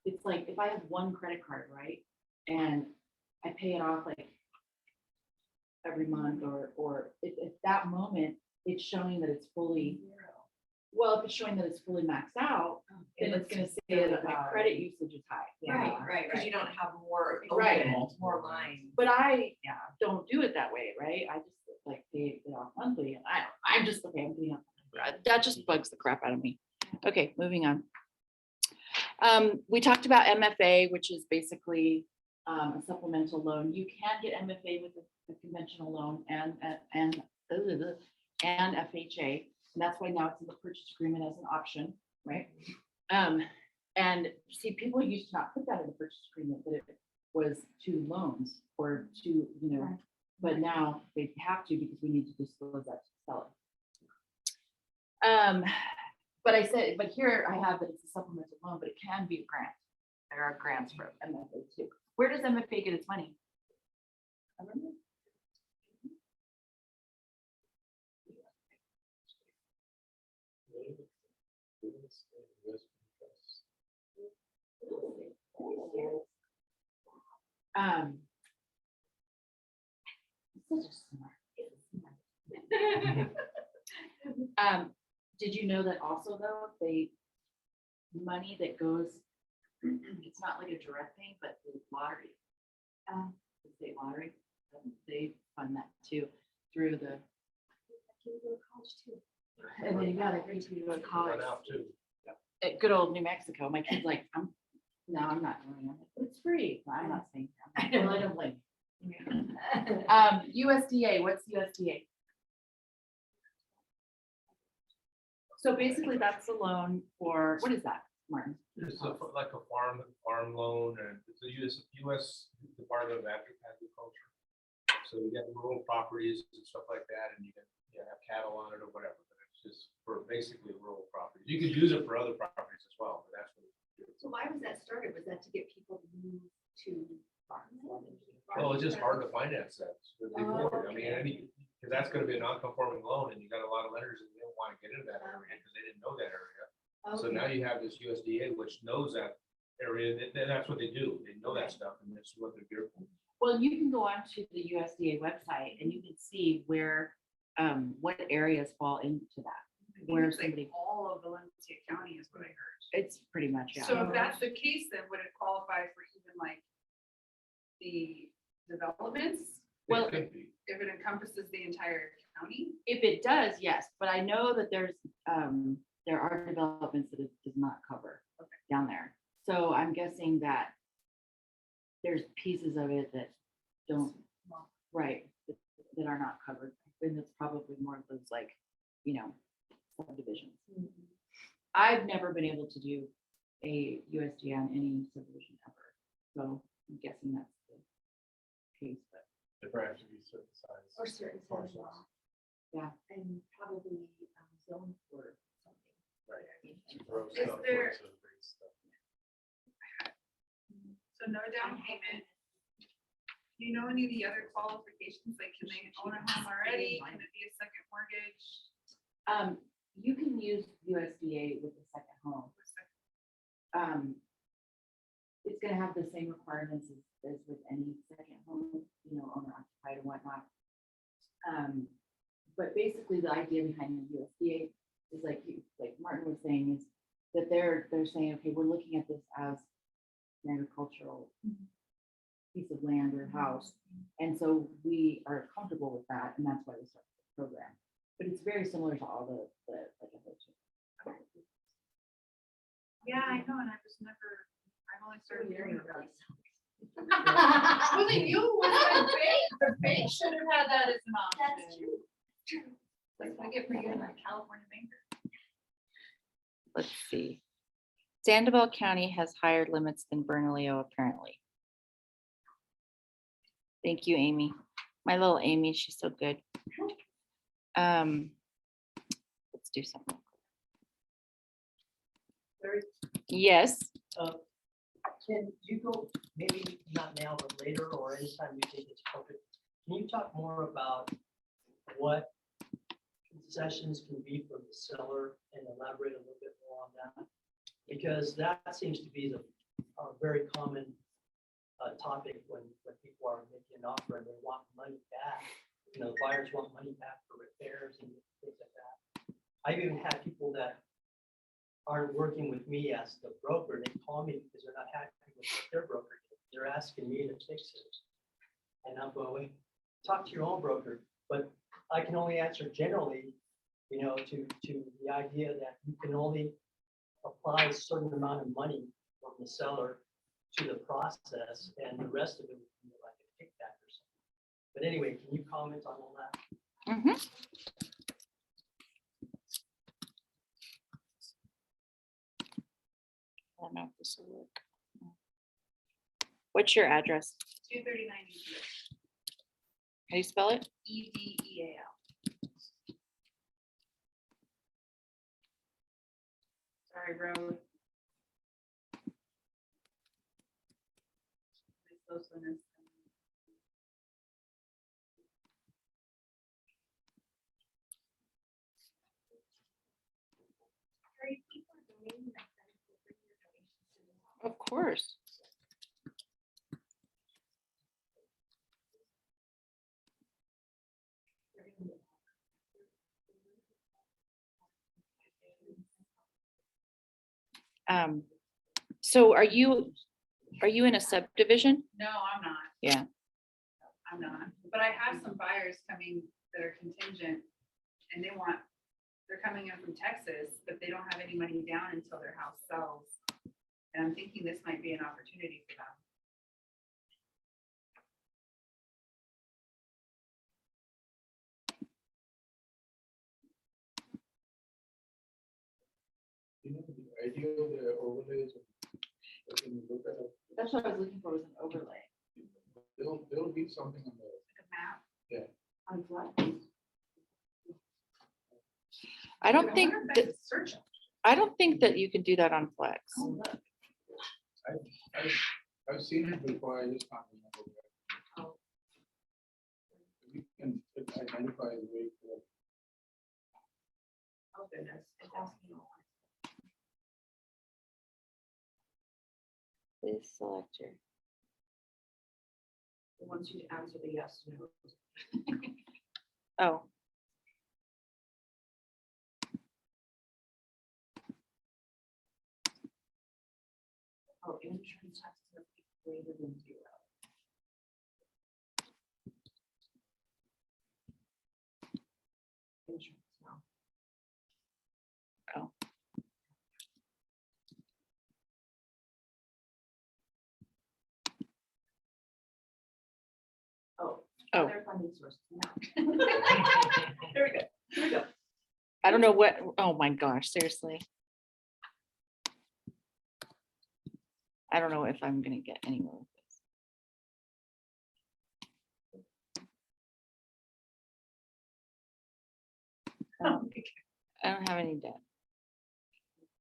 it's like, if I have one credit card, right? And I pay it off like every month or at that moment, it's showing that it's fully, well, if it's showing that it's fully maxed out, then it's gonna say that my credit usage is high. Right, because you don't have more. Right. More lines. But I don't do it that way, right? I just like pay it off monthly and I'm just okay, I'm paying off. That just bugs the crap out of me. Okay, moving on. We talked about MFA, which is basically a supplemental loan. You can get MFA with a conventional loan and FHA. And that's why now it's in the purchase agreement as an option, right? And see, people used to not put that in the purchase agreement, that it was 2 loans or 2, but now they have to because we need to disclose that to the seller. But here I have that it's a supplemental loan, but it can be a grant. There are grants for MFA too. Where does MFA get its money? I don't know. Such a smart. Did you know that also though, money that goes, it's not like a direct thing, but the lottery, the state lottery, they fund that too through the. And then you got to go to college. At good old New Mexico, my kid's like, I'm not going. It's free. I'm not saying that. I don't blame you. USDA, what's USDA? So basically that's the loan for, what is that, Martin? It's like a farm loan, and it's a US Department of Agriculture. So you get rural properties and stuff like that, and you have cattle on it or whatever, but it's just for basically rural properties. You could use it for other properties as well, but that's what. So why was that started? Was that to get people to move to farmland? Well, it's just hard to finance that. I mean, because that's gonna be a non-conforming loan and you got a lot of lenders that didn't want to get into that area because they didn't know that area. So now you have this USDA, which knows that area, and that's what they do. They know that stuff and that's what they're geared for. Well, you can go onto the USDA website and you can see where, what areas fall into that. I think Where it's like somebody, all of Valencia County is what I heard. it's pretty much, yeah. So if that's the case, then would it qualify for even like the developments? Well, It could be. If it encompasses the entire county? if it does, yes, but I know that there are developments that it does not cover down there. So I'm guessing that there's pieces of it that don't, right, that are not covered. And it's probably more of those like, subdivisions. I've never been able to do a USD on any subdivision ever. So I'm guessing that's the case, but They probably have to be certain size. Or certain size parcels. law. Yeah. And probably zoned for something. Right. Is Gross stuff, there- lots of great stuff. So no down payment. Do you know any of the other qualifications? Like, can they own a home already? Can it be a second mortgage? you can use USDA with the second home. It's gonna have the same requirements as with any second home, owner occupied and whatnot. But basically the idea behind the USDA is like Martin was saying, is that they're saying, okay, we're looking at this as an agricultural piece of land or house. And so we are comfortable with that, and that's why we started the program. But it's very similar to all the like Yeah, I know, and I've only started hearing about it. That's Well, then you, the bank should have had that as an option. true. That's what I get for you, like California banker. Let's see. Sandoval County has higher limits than Bernalillo apparently. Thank you, Amy. My little Amy, she's so good. Let's do something. Yes, Can you go, maybe not now, but later or anytime you think it's appropriate, can you talk more about what concessions can be from the seller and elaborate a little bit more on that? Because that seems to be a very common topic when people are making an offer and they want money back. Buyers want money back for repairs and things like that. I've even had people that aren't working with me as the broker, they call me because they're not happy with what their broker did. They're asking me to fix it. And I'm going, wait, talk to your own broker, but I can only answer generally, to the idea that you can only apply a certain amount of money from the seller to the process, and the rest of it would be like a kickback or something. But anyway, can you comment on all that? mhm. I don't know if this will work. What's your address? 239 How do you spell it? EDEAL. Sorry, road. It's those ones. Of course. So are you in a subdivision? No, I'm not. Yeah. I'm not, but I have some buyers coming that are contingent and they're coming in from Texas, but they don't have any money down until their house sells. And I'm thinking this might be an opportunity for them. The idea of the overlays. When you look at it, That's what I was looking for, was an overlay. There'll be something on the, Like a map. yeah, On what? I don't think, wonder if that- that's a surcharge. I don't think that you can do that on Flex. Oh, look. I've seen it before, I just can't remember. where. Oh. We can identify the way to. Oh goodness, it's asking. Please select your. It wants you to answer the yes, no. Oh, Oh, insurance taxes are greater than 0. Insurance now. Oh. Oh. Oh. Other funding sources now. There we go, there we go. I don't know what, oh my gosh, seriously. I don't know if I'm gonna get anywhere with this. I don't have any debt.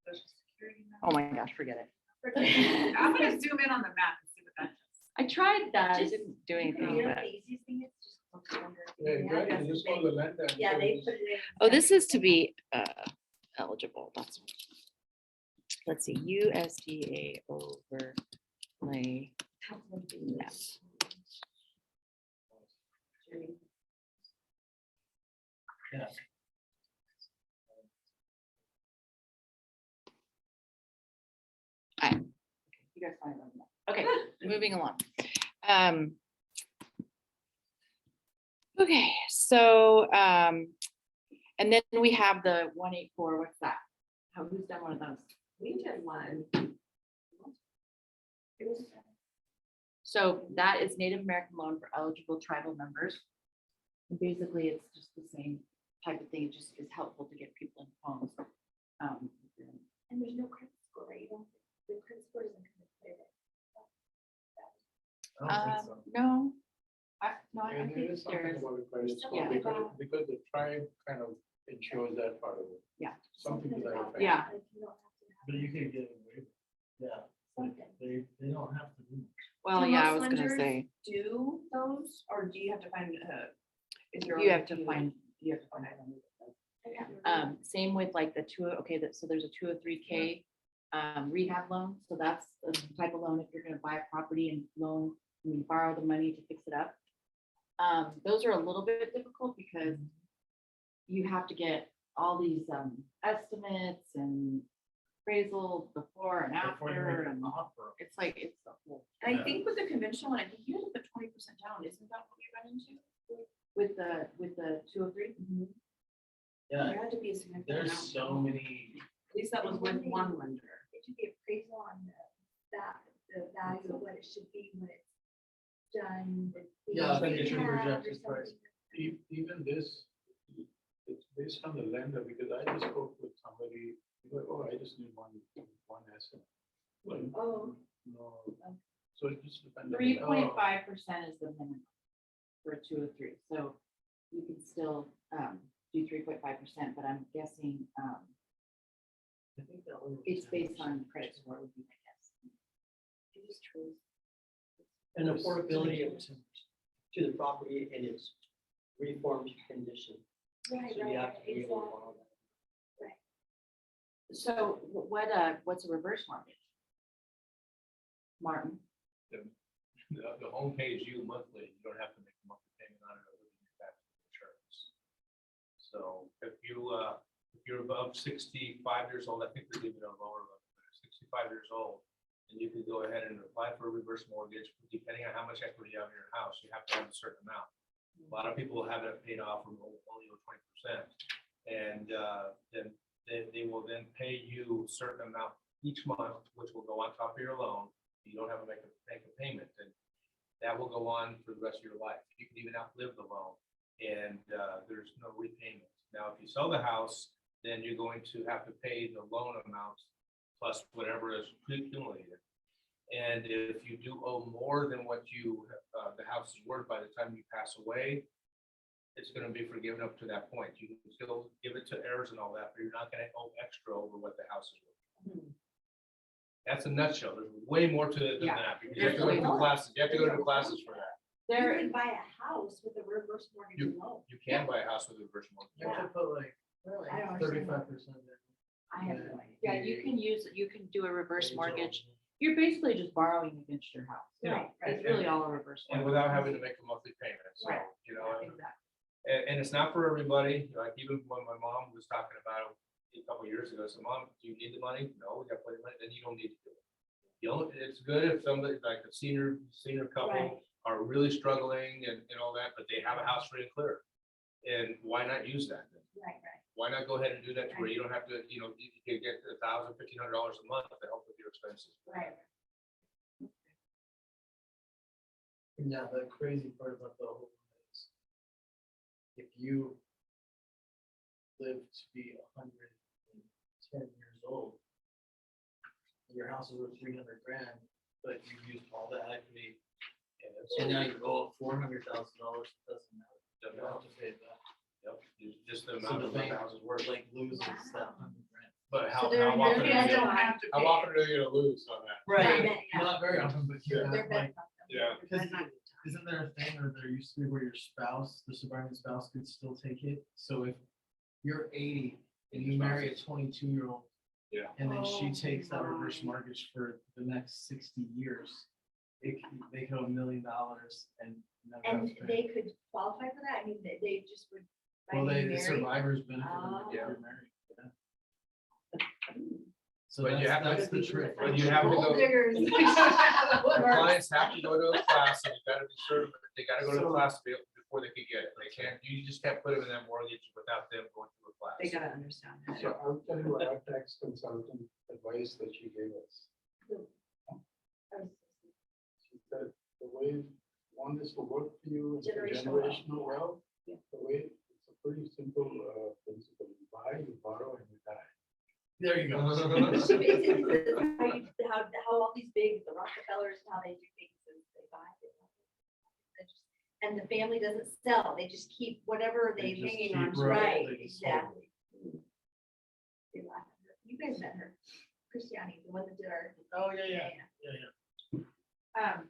Social Security number. Oh my gosh, forget it. I'm gonna zoom in on the map and see what that does. I tried that, I Just- didn't do You anything, know, but, the easiest thing is just look under. Yeah, the exactly, address just and call the lender. and Yeah, say they this- put it in. oh, this is to be eligible, that's. Let's see, USDA overlay map. Yeah. You guys find them. Okay, moving along. Okay, so, and then we have the 184, what's that? Who's done one of those? We did one. It was, So that is Native American loan for eligible tribal members. And basically, it's just the same type of thing. It just is helpful to get people in homes. And there's no credit score, right? You don't, the credit score isn't gonna clear it. I don't think so. No. No, I And think there is there something is. about the credit score, Yeah. because the tribe kind of ensures that part of it. Yeah. Something to that effect. Yeah. Like, you don't have to have But you can get away with it. Yeah, something. they don't have to do. Well, Do yeah, I most was gonna lenders say, do those, or do you have to find, is there you only have to two? find, you have to find. Same with like the two, okay, so there's a 203K rehab loan. So that's the type of loan if you're gonna buy a property and loan, you borrow the money to fix it up. Those are a little bit difficult because you have to get all these estimates and appraisal before and Before you make after, an and offer. it's like, it's the whole. And I think with the conventional one, I think you have to put 20% down, isn't that what we run into? With the 203. Yeah, There had to be a significant there's amount. so many. At least that was with one lender. It should be appraisal on the value of what it should be when it's done. the Yeah, I think things it should they have or project the price. something. Even this, it's based on the lender, because I just spoke with somebody, he's like, oh, I just need one estimate. Like, Oh. no, so it just depends. on the 3.5% lender. is the minimum for a 203. So you can still do 3.5%, but I'm guessing I think that one was it's based 10%. on credit score would be my guess. It is true. And affordability to the property in its reformed condition. Right, So you have right, to be able to exactly. follow that. So what's a reverse mortgage? Martin, The home pays you monthly, you don't have to make a monthly payment on it other than your tax and insurance. So if you're above 65 years old, I think they're giving a lower limit, but at 65 years old, and you can go ahead and apply for a reverse mortgage, depending on how much equity you have in your house, you have to have a certain amount. A lot of people have it paid off from only 20%. And then they will then pay you a certain amount each month, which will go on top of your loan. You don't have to make a payment, and that will go on for the rest of your life. You can even outlive the loan, and there's no repayment. Now, if you sell the house, then you're going to have to pay the loan amount plus whatever is accumulated. And if you do owe more than what the house is worth by the time you pass away, it's gonna be forgiven up to that point. You can still give it to heirs and all that, but you're not gonna owe extra over what the house is worth. That's a nutshell. There's way more to it than Yeah. that, because you have to go to classes, you have to go to classes for that. You There, could buy a house with a reverse mortgage loan. You can buy a house with a reverse mortgage. You have to put like Really? I don't understand. 35% in. I have no idea. yeah, you can do a reverse mortgage. You're basically just borrowing against your house. Yeah. It's really all a reverse. And mortgage. without having to make a monthly payment, so, Right. you know, Exactly. and it's not for everybody, like even when my mom was talking about it a couple years ago, so mom, do you need the money? No, we got plenty of money, then you don't need to do it. You know, it's good if somebody, like a senior Right. couple are really struggling and all that, but they have a house free and clear. And why not use that then? Right, right. Why not go ahead and do that to where you don't have to, you know, you can get $1,000, $1,500 a month to help with your expenses. Right. Yeah, the crazy part about the whole thing is if you live to be 110 years old, and your house is worth 300 grand, but you've used all the equity, and now you owe $400,000, doesn't matter. You don't have to pay it back. Yep, just the So amount the of what the bank house is worth. like loses that 100 grand. But So how they're- often are they're you don't gonna- have to how pay. often are you gonna lose on that? Right. Not very often, but you have They're like, better. Yeah. because isn't there a thing, or there used to be where your spouse, the surviving spouse could still take it? So if you're 80 and you marry a 22-year-old. Yeah. And then she Oh, takes that reverse my. mortgage for the next 60 years. They could owe $1 million and never have And to pay. they could qualify for that? I mean, they just would. by Well, being the married? survivors benefit when Oh. they get married. So But you have to- that's the trick. but you have to Gold go- diggers. Your clients have to go to a class, and you gotta be certain, they gotta go to the class to be able, before they can get it. They can't, you just can't put them in that mortgage without them going through a class. They gotta understand. it. So I'll tell you what our tax consultant advice that she gave us. She said, the way you want this to work for you, is generational wealth, the way, it's a pretty simple principle. You buy, you borrow, and you die. There you go. She basically says how all these big, the Rockefellers, how they do things is they buy. And the family doesn't sell, they just keep whatever They they just hanging keep on, right, right, they just hold. exactly. They laugh at her. You guys met her, Christiane, the one that did our. Oh, yeah.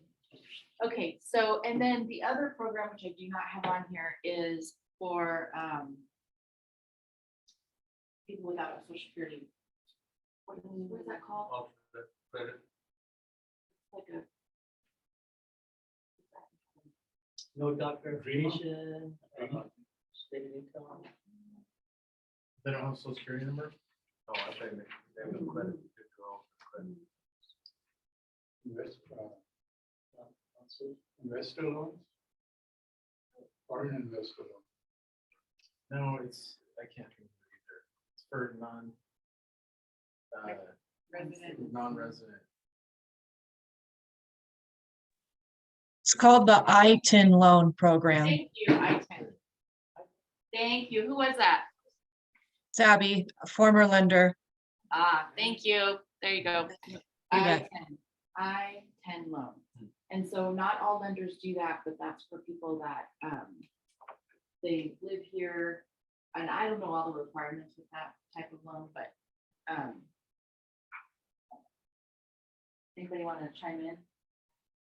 Okay, so, and then the other program, which I do not have on here, is for, people without a social security. What is that called? Off the credit. Like a. No documentation, stated income. They don't have a social security number? Oh, I think they have no credit. They do all credit. Investor loans? Foreign investor loans. No, it's, I can't remember either. It's for Resident. non-resident. It's called the I-10 loan program. Thank you, I-10. Thank you. Who was that? Sabby, a former lender. Ah, thank you. There you go. bet. I-10 loan. And so not all lenders do that, but that's for people that, they live here. And I don't know all the requirements with that type of loan, but, anybody want to chime in?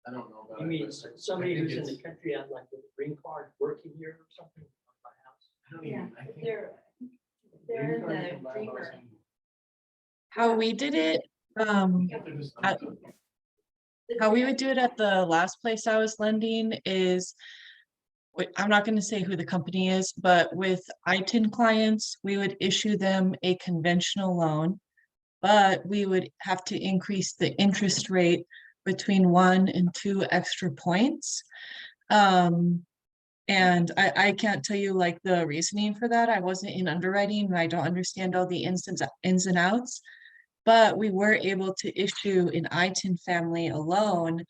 I don't know about You it. mean but somebody I think who's in the it's- country on like a green card working here or something? on my house? I don't Yeah, even- I think they're green in card the can buy a dreamer. house in- How we did it, They're just- I- how we would do it at the last place I was lending is, I'm not going to say who the company is, but with I-10 clients, we would issue them a conventional loan, but we would have to increase the interest rate between 1 and 2 extra points. And I can't tell you like the reasoning for that. I wasn't in underwriting and I don't understand all the ins and outs. But we were able to issue an I-10 family a loan.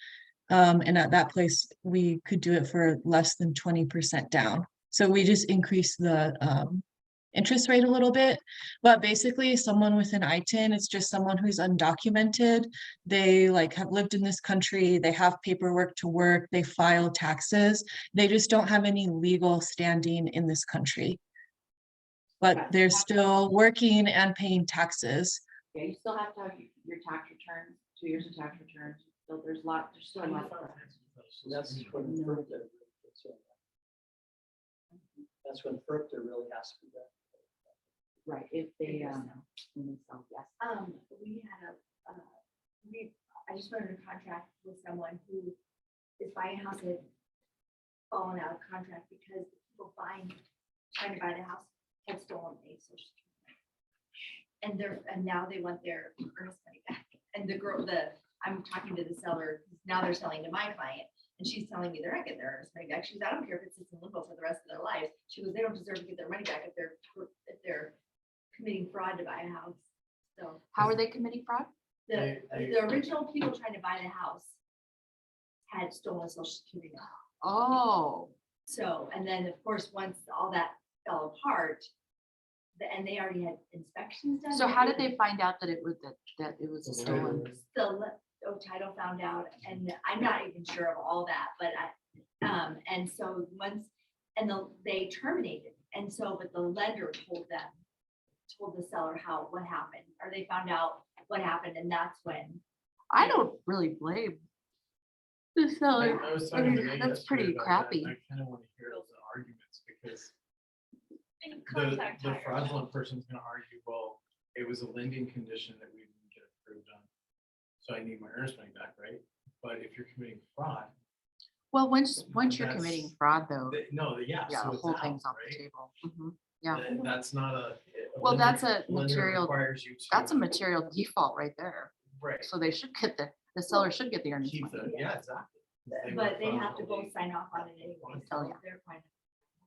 And at that place, we could do it for less than 20% down. So we just increased the interest rate a little bit. But basically, someone with an ITIN, it's just someone who's undocumented. They like have lived in this country, they have paperwork to work, they file taxes. They just don't have any legal standing in this country. But they're still working and paying taxes. Yeah, you still have to have your tax returns, 2 years of tax returns. So there's still a lot. That's when FERPTA, that's when FERPTA really has to be done. Right, if they, when they sell, yes. We had I just went under contract with someone who is buying a house that had fallen out of contract because the people trying to buy the house had stolen a social security. And now they want their earnest money back. And I'm talking to the seller, now they're selling to my client, and she's telling me they're not getting their earnest money back. She goes, I don't care if it sits in limbo for the rest of their lives. She goes, they don't deserve to get their money back if they're committing fraud to buy a house. So How are they committing fraud? the original people trying to buy the house had stolen social security number. Oh, So, and then of course, once all that fell apart, and they already had inspections done. so how did they find out that it was stolen? Title found out, and I'm not even sure of all that, but and so they terminated, and so, but the lender told the seller what happened, or they found out what happened, and that's when. I don't really blame the seller. I was I talking to mean, Nate that's yesterday pretty about that, crappy. and I kind of want to hear the arguments because the Contact the higher. fraudulent person's gonna argue, well, it was a lending condition that we didn't get approved on. So I need my earnest money back, right? But if you're committing fraud, Well, once you're That's- committing fraud though, yeah, yeah, so the it's whole out, thing's off the right? table. Mhm. Yeah, That's not Well, that's a lender material- requires you to. that's a material default right there. Right. So they should get the seller should get the earnest Keep the, money. yeah, exactly. But they have to both sign off on it anyway, Oh, so yeah. they're fine.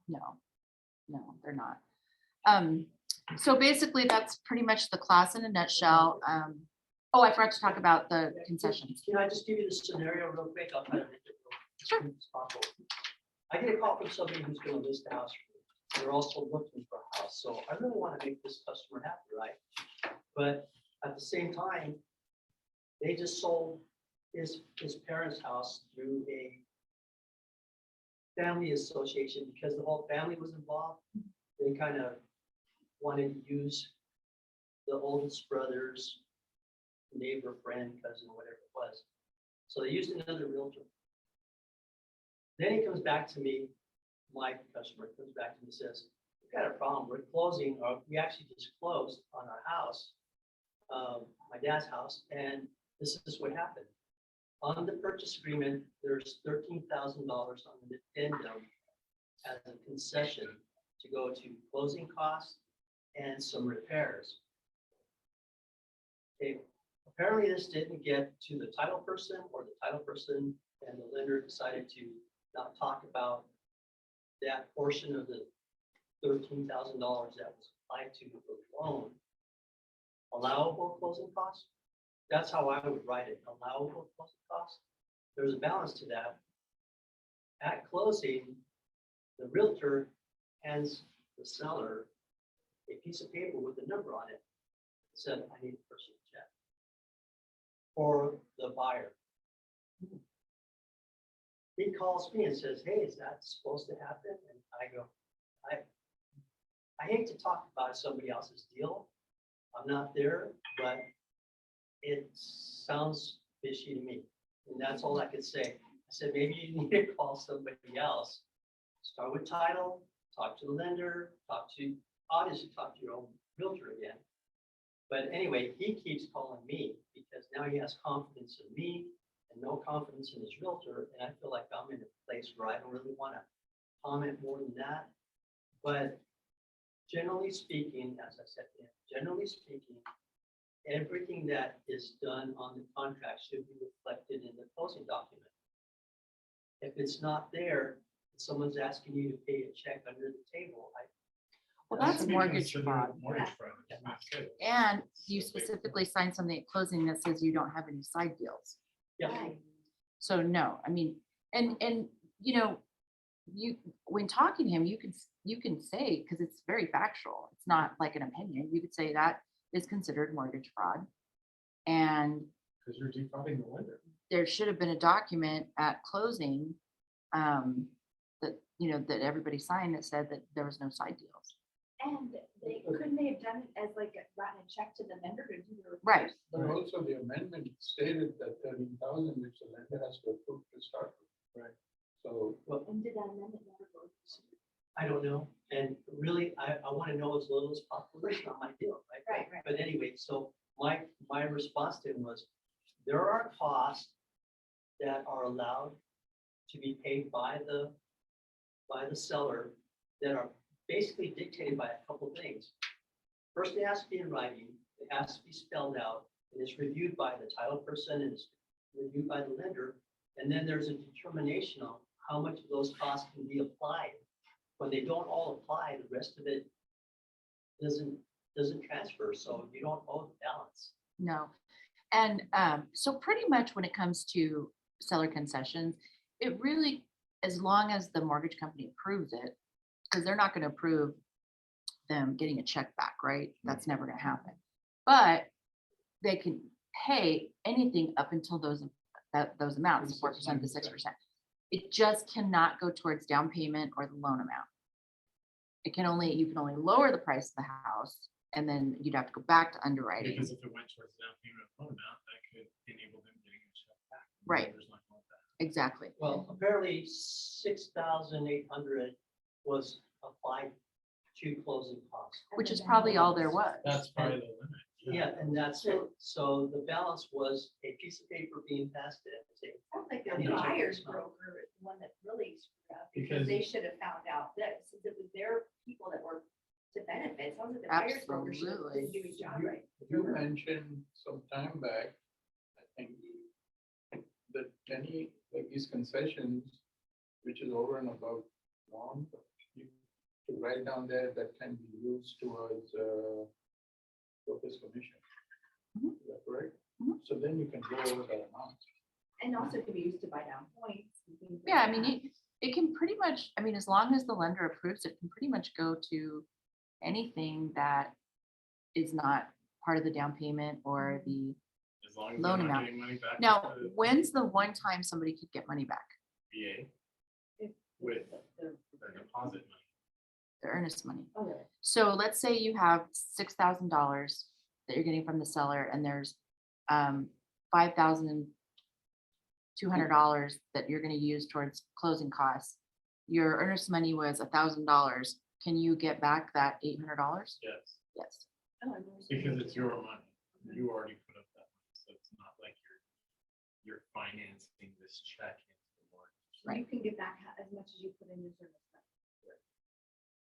No, they're not. So basically, that's pretty much the class in a nutshell. Oh, I forgot to talk about the concessions. Can I just give you the scenario real quick? I'll try to make it real Sure. quick as possible. I get a call from somebody who's gonna list a house. They're also looking for a house, so I really want to make this customer happy, right? But at the same time, they just sold his parents' house through a family association because the whole family was involved. They kind of wanted to use the oldest brother's neighbor, friend, cousin, whatever it was. So they used another realtor. Then he comes back to me, my customer comes back to me and says, we've got a problem, we're closing, or we actually just closed on our house, my dad's house, and this is what happened. On the purchase agreement, there's $13,000 on the addendum as a concession to go to closing costs and some repairs. Okay, apparently this didn't get to the title person, or the title person and the lender decided to not talk about that portion of the $13,000 that was applied to the loan. Allowable closing costs? That's how I would write it, allowable closing costs. There's a balance to that. At closing, the realtor hands the seller a piece of paper with a number on it. It said, I need a personal check. For the buyer. He calls me and says, hey, is that supposed to happen? And I go, I hate to talk about somebody else's deal. I'm not there, but it sounds fishy to me. And that's all I could say. I said, maybe you need to call somebody else. Start with title, talk to the lender, obviously talk to your own realtor again. But anyway, he keeps calling me because now he has confidence in me and no confidence in his realtor. And I feel like I'm in a place where I don't really want to comment more than that. But generally speaking, as I said, generally speaking, everything that is done on the contract should be reflected in the closing document. If it's not there, someone's asking you to pay a check under the table. Well, that's should be mortgage considered fraud. Mortgage fraud. It's not good. And you specifically sign something at closing that says you don't have any side deals. Yeah, So no, I mean, and you know, you, when talking to him, you can say, because it's very factual, it's not like an opinion, you could say that is considered mortgage fraud. And Because you're defrauding the lender. there should have been a document at closing, that, you know, that everybody signed that said that there was no side deals. And couldn't they have done it as like gotten a check to the vendor to do the. Right. But also the amendment stated that 13,000, which the lender has to approve to start with. Right. So And did that amendment never go? I don't know, and really, I want to know as little as possible, that's not my deal, right? Right. But anyway, so my response to him was, there are costs that are allowed to be paid by the seller that are basically dictated by a couple things. First, it has to be in writing, it has to be spelled out, and it's reviewed by the title person, and it's reviewed by the lender, and then there's a determination on how much of those costs can be applied. When they don't all apply, the rest of it doesn't transfer, so you don't owe the balance. No. And so pretty much when it comes to seller concessions, it really, as long as the mortgage company approves it, because they're not going to approve them getting a check back, right? That's never going to happen. But they can pay anything up until those amounts, 4% to 6%. It just cannot go towards down payment or the loan amount. You can only lower the price of the house, and then you'd have to go back to underwriting. Because if it went towards the down payment or loan amount, that could enable them getting a check back. Right. There's nothing like that. Exactly. Well, apparently 6,800 was applied to closing costs. Which is probably all there was. That's probably the limit. Yeah, and that's it. So the balance was a piece of paper being passed in. saying, Sounds like I the need to check buyer's this out. broker is the one that really screwed up, Because- because they should have found out this, since it was their people that were to benefit. Sounds like the buyer's broker should have Absolutely. did his job right. you mentioned some time back, I think, that any, like these concessions, which is over and above norm, you to write down there that can be used towards purpose commission. Mhm. Is that correct? Mhm. So then you can go over that amount. And also can be used to buy down points. and things like Yeah, I mean, that. it can pretty much, I mean, as long as the lender approves it, can pretty much go to anything that is not part of the down payment or the, As long as Loan they're not amount. getting money back. now, with the when's the one time somebody could get money back? VA If- with the- their deposit money. The earnest money. Oh, really? So let's say you have $6,000 that you're getting from the seller and there's $5,200 that you're gonna use towards closing costs. Your earnest money was $1,000. Can you get back that $800? Yes, Yes. Oh, I never seen because it. it's your money. You already put up that money, so it's not like you're financing this check into the mortgage. So you can get back as much as you put in your service. fund.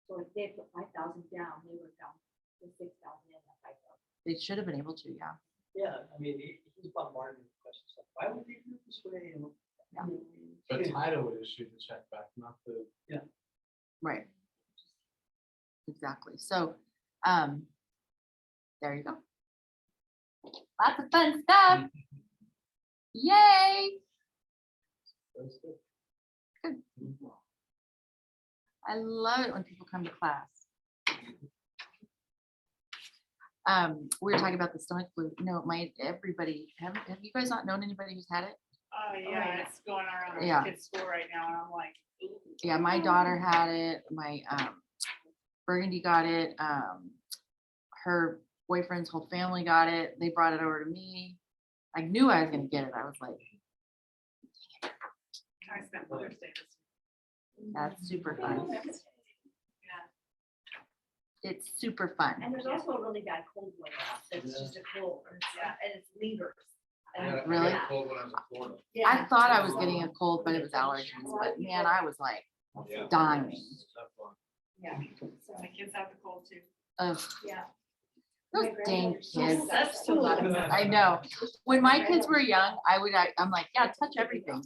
So if they put 5,000 down, they were down to 6,000 and that 5,000. They should have been able to, yeah. Yeah, I mean, he's bombarded with questions like, why would they do it this way? And, Yeah. But title would issue the check back, not the. Right. Exactly. So, there you go. Lots of fun stuff. Yay. That's good. Good. I love it when people come to class. We were talking about the stomach flu. No, everybody, have you guys not known anybody who's had it? Oh, yeah, it's going around Yeah. our kids' school right now, and I'm like, ooh. Yeah, my daughter had it, my Burgundy got it, her boyfriend's whole family got it, they brought it over to me. I knew I was gonna get it, I was like, I spent Mother's Day this that's super fun, week. Yeah. it's super fun. And there's also a really bad cold one now, that's just a cold, and it lingers. And- I Really? got told when I was in Florida. I Yeah. thought I was getting a cold, but it was allergies, but man, I was like Yeah. dying. Yeah, so, My kids have the cold too. Ugh, yeah. those My dang grandmother- kids. That's So loud. I know. When my kids were young, I'm like, yeah, touch everything.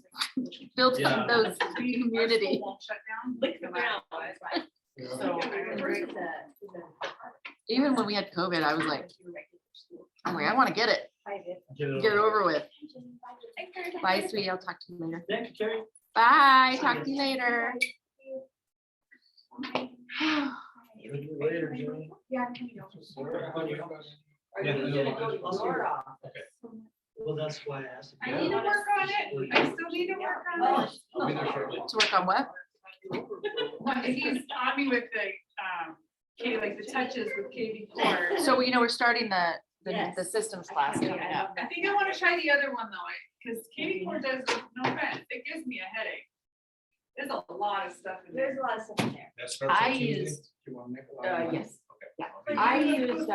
Build Yeah. up those Our school immunity. won't shut down. Lick the no matter ground. what. Yeah. So Yeah, I'm the grateful. first is a- Even when we had COVID, I was like, I want to get it, Private. get it over with. Bye, sweetie. I'll talk to you later. Thank you, Terry. Bye. Talk to you later. Later, Jimmy. Yeah, I'm coming over. Are Yeah, you no, gonna go to I'll see your her. office? Well, that's why I asked. if I you need to had- work on it. I still need to work on it. I'll be there shortly. To work on what? He's on me with the, like the touches with Katie Core. So, you know, we're starting the Yes. systems I class can't wait, coming I up. love I that. think I wanna try the other one though, because Katie Core does, no offense, it gives me a headache. There's a lot of stuff in There's there. a lot of stuff in there. That starts on I Tuesday? used, You want to make a lot of money? yes, yeah. But I you used, Use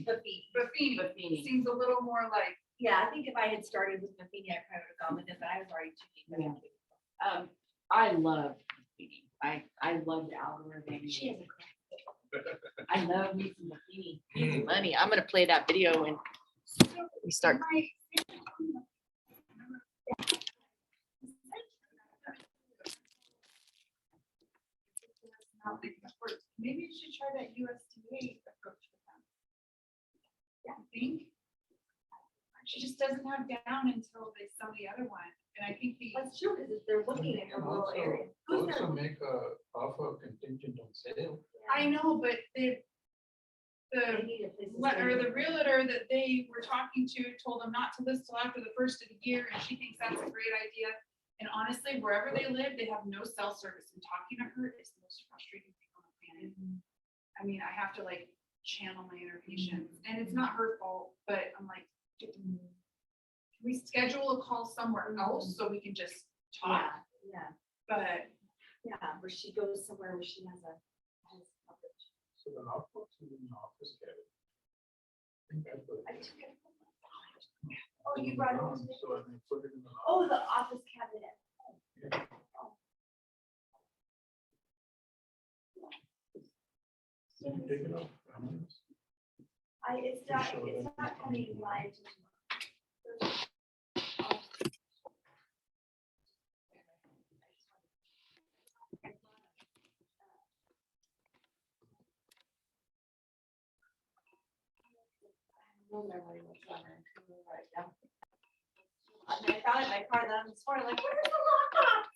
the feet. Buffini Buffini. seems a little more like, Yeah, I think if I had started with Buffini, I probably would have gone with it, but I was already too deep. in it. I love Buffini. I love the algorithm. She has a. I love me some Buffini. Easy money. I'm gonna play that video when we start. maybe you should try that USDA approach with them. Yeah, I think. She just doesn't have down until they sell the other one, and I think the. That's true, because if they're looking at a And rural also- area. Who's Also gonna, make a offer contingent on sale. I know, but they the need a place to Or stay. the realtor that they were talking to told them not to list till after the first of the year, and she thinks that's a great idea. And honestly, wherever they live, they have no cell service, and talking to her is the most frustrating thing on the planet. I mean, I have to like channel my inner patience, and it's not her fault, but I'm like, can we schedule a call somewhere else so we can just talk? Yeah, But yeah, where she goes somewhere where she has coverage. So the knockbox is in the office cabinet. I think I put I it took it. Oh, you brought it home today? So I can put it in the. Oh, the office cabinet. Did you take it off? It's not coming live. I found it in my car, then this morning, like, where's the lockbox?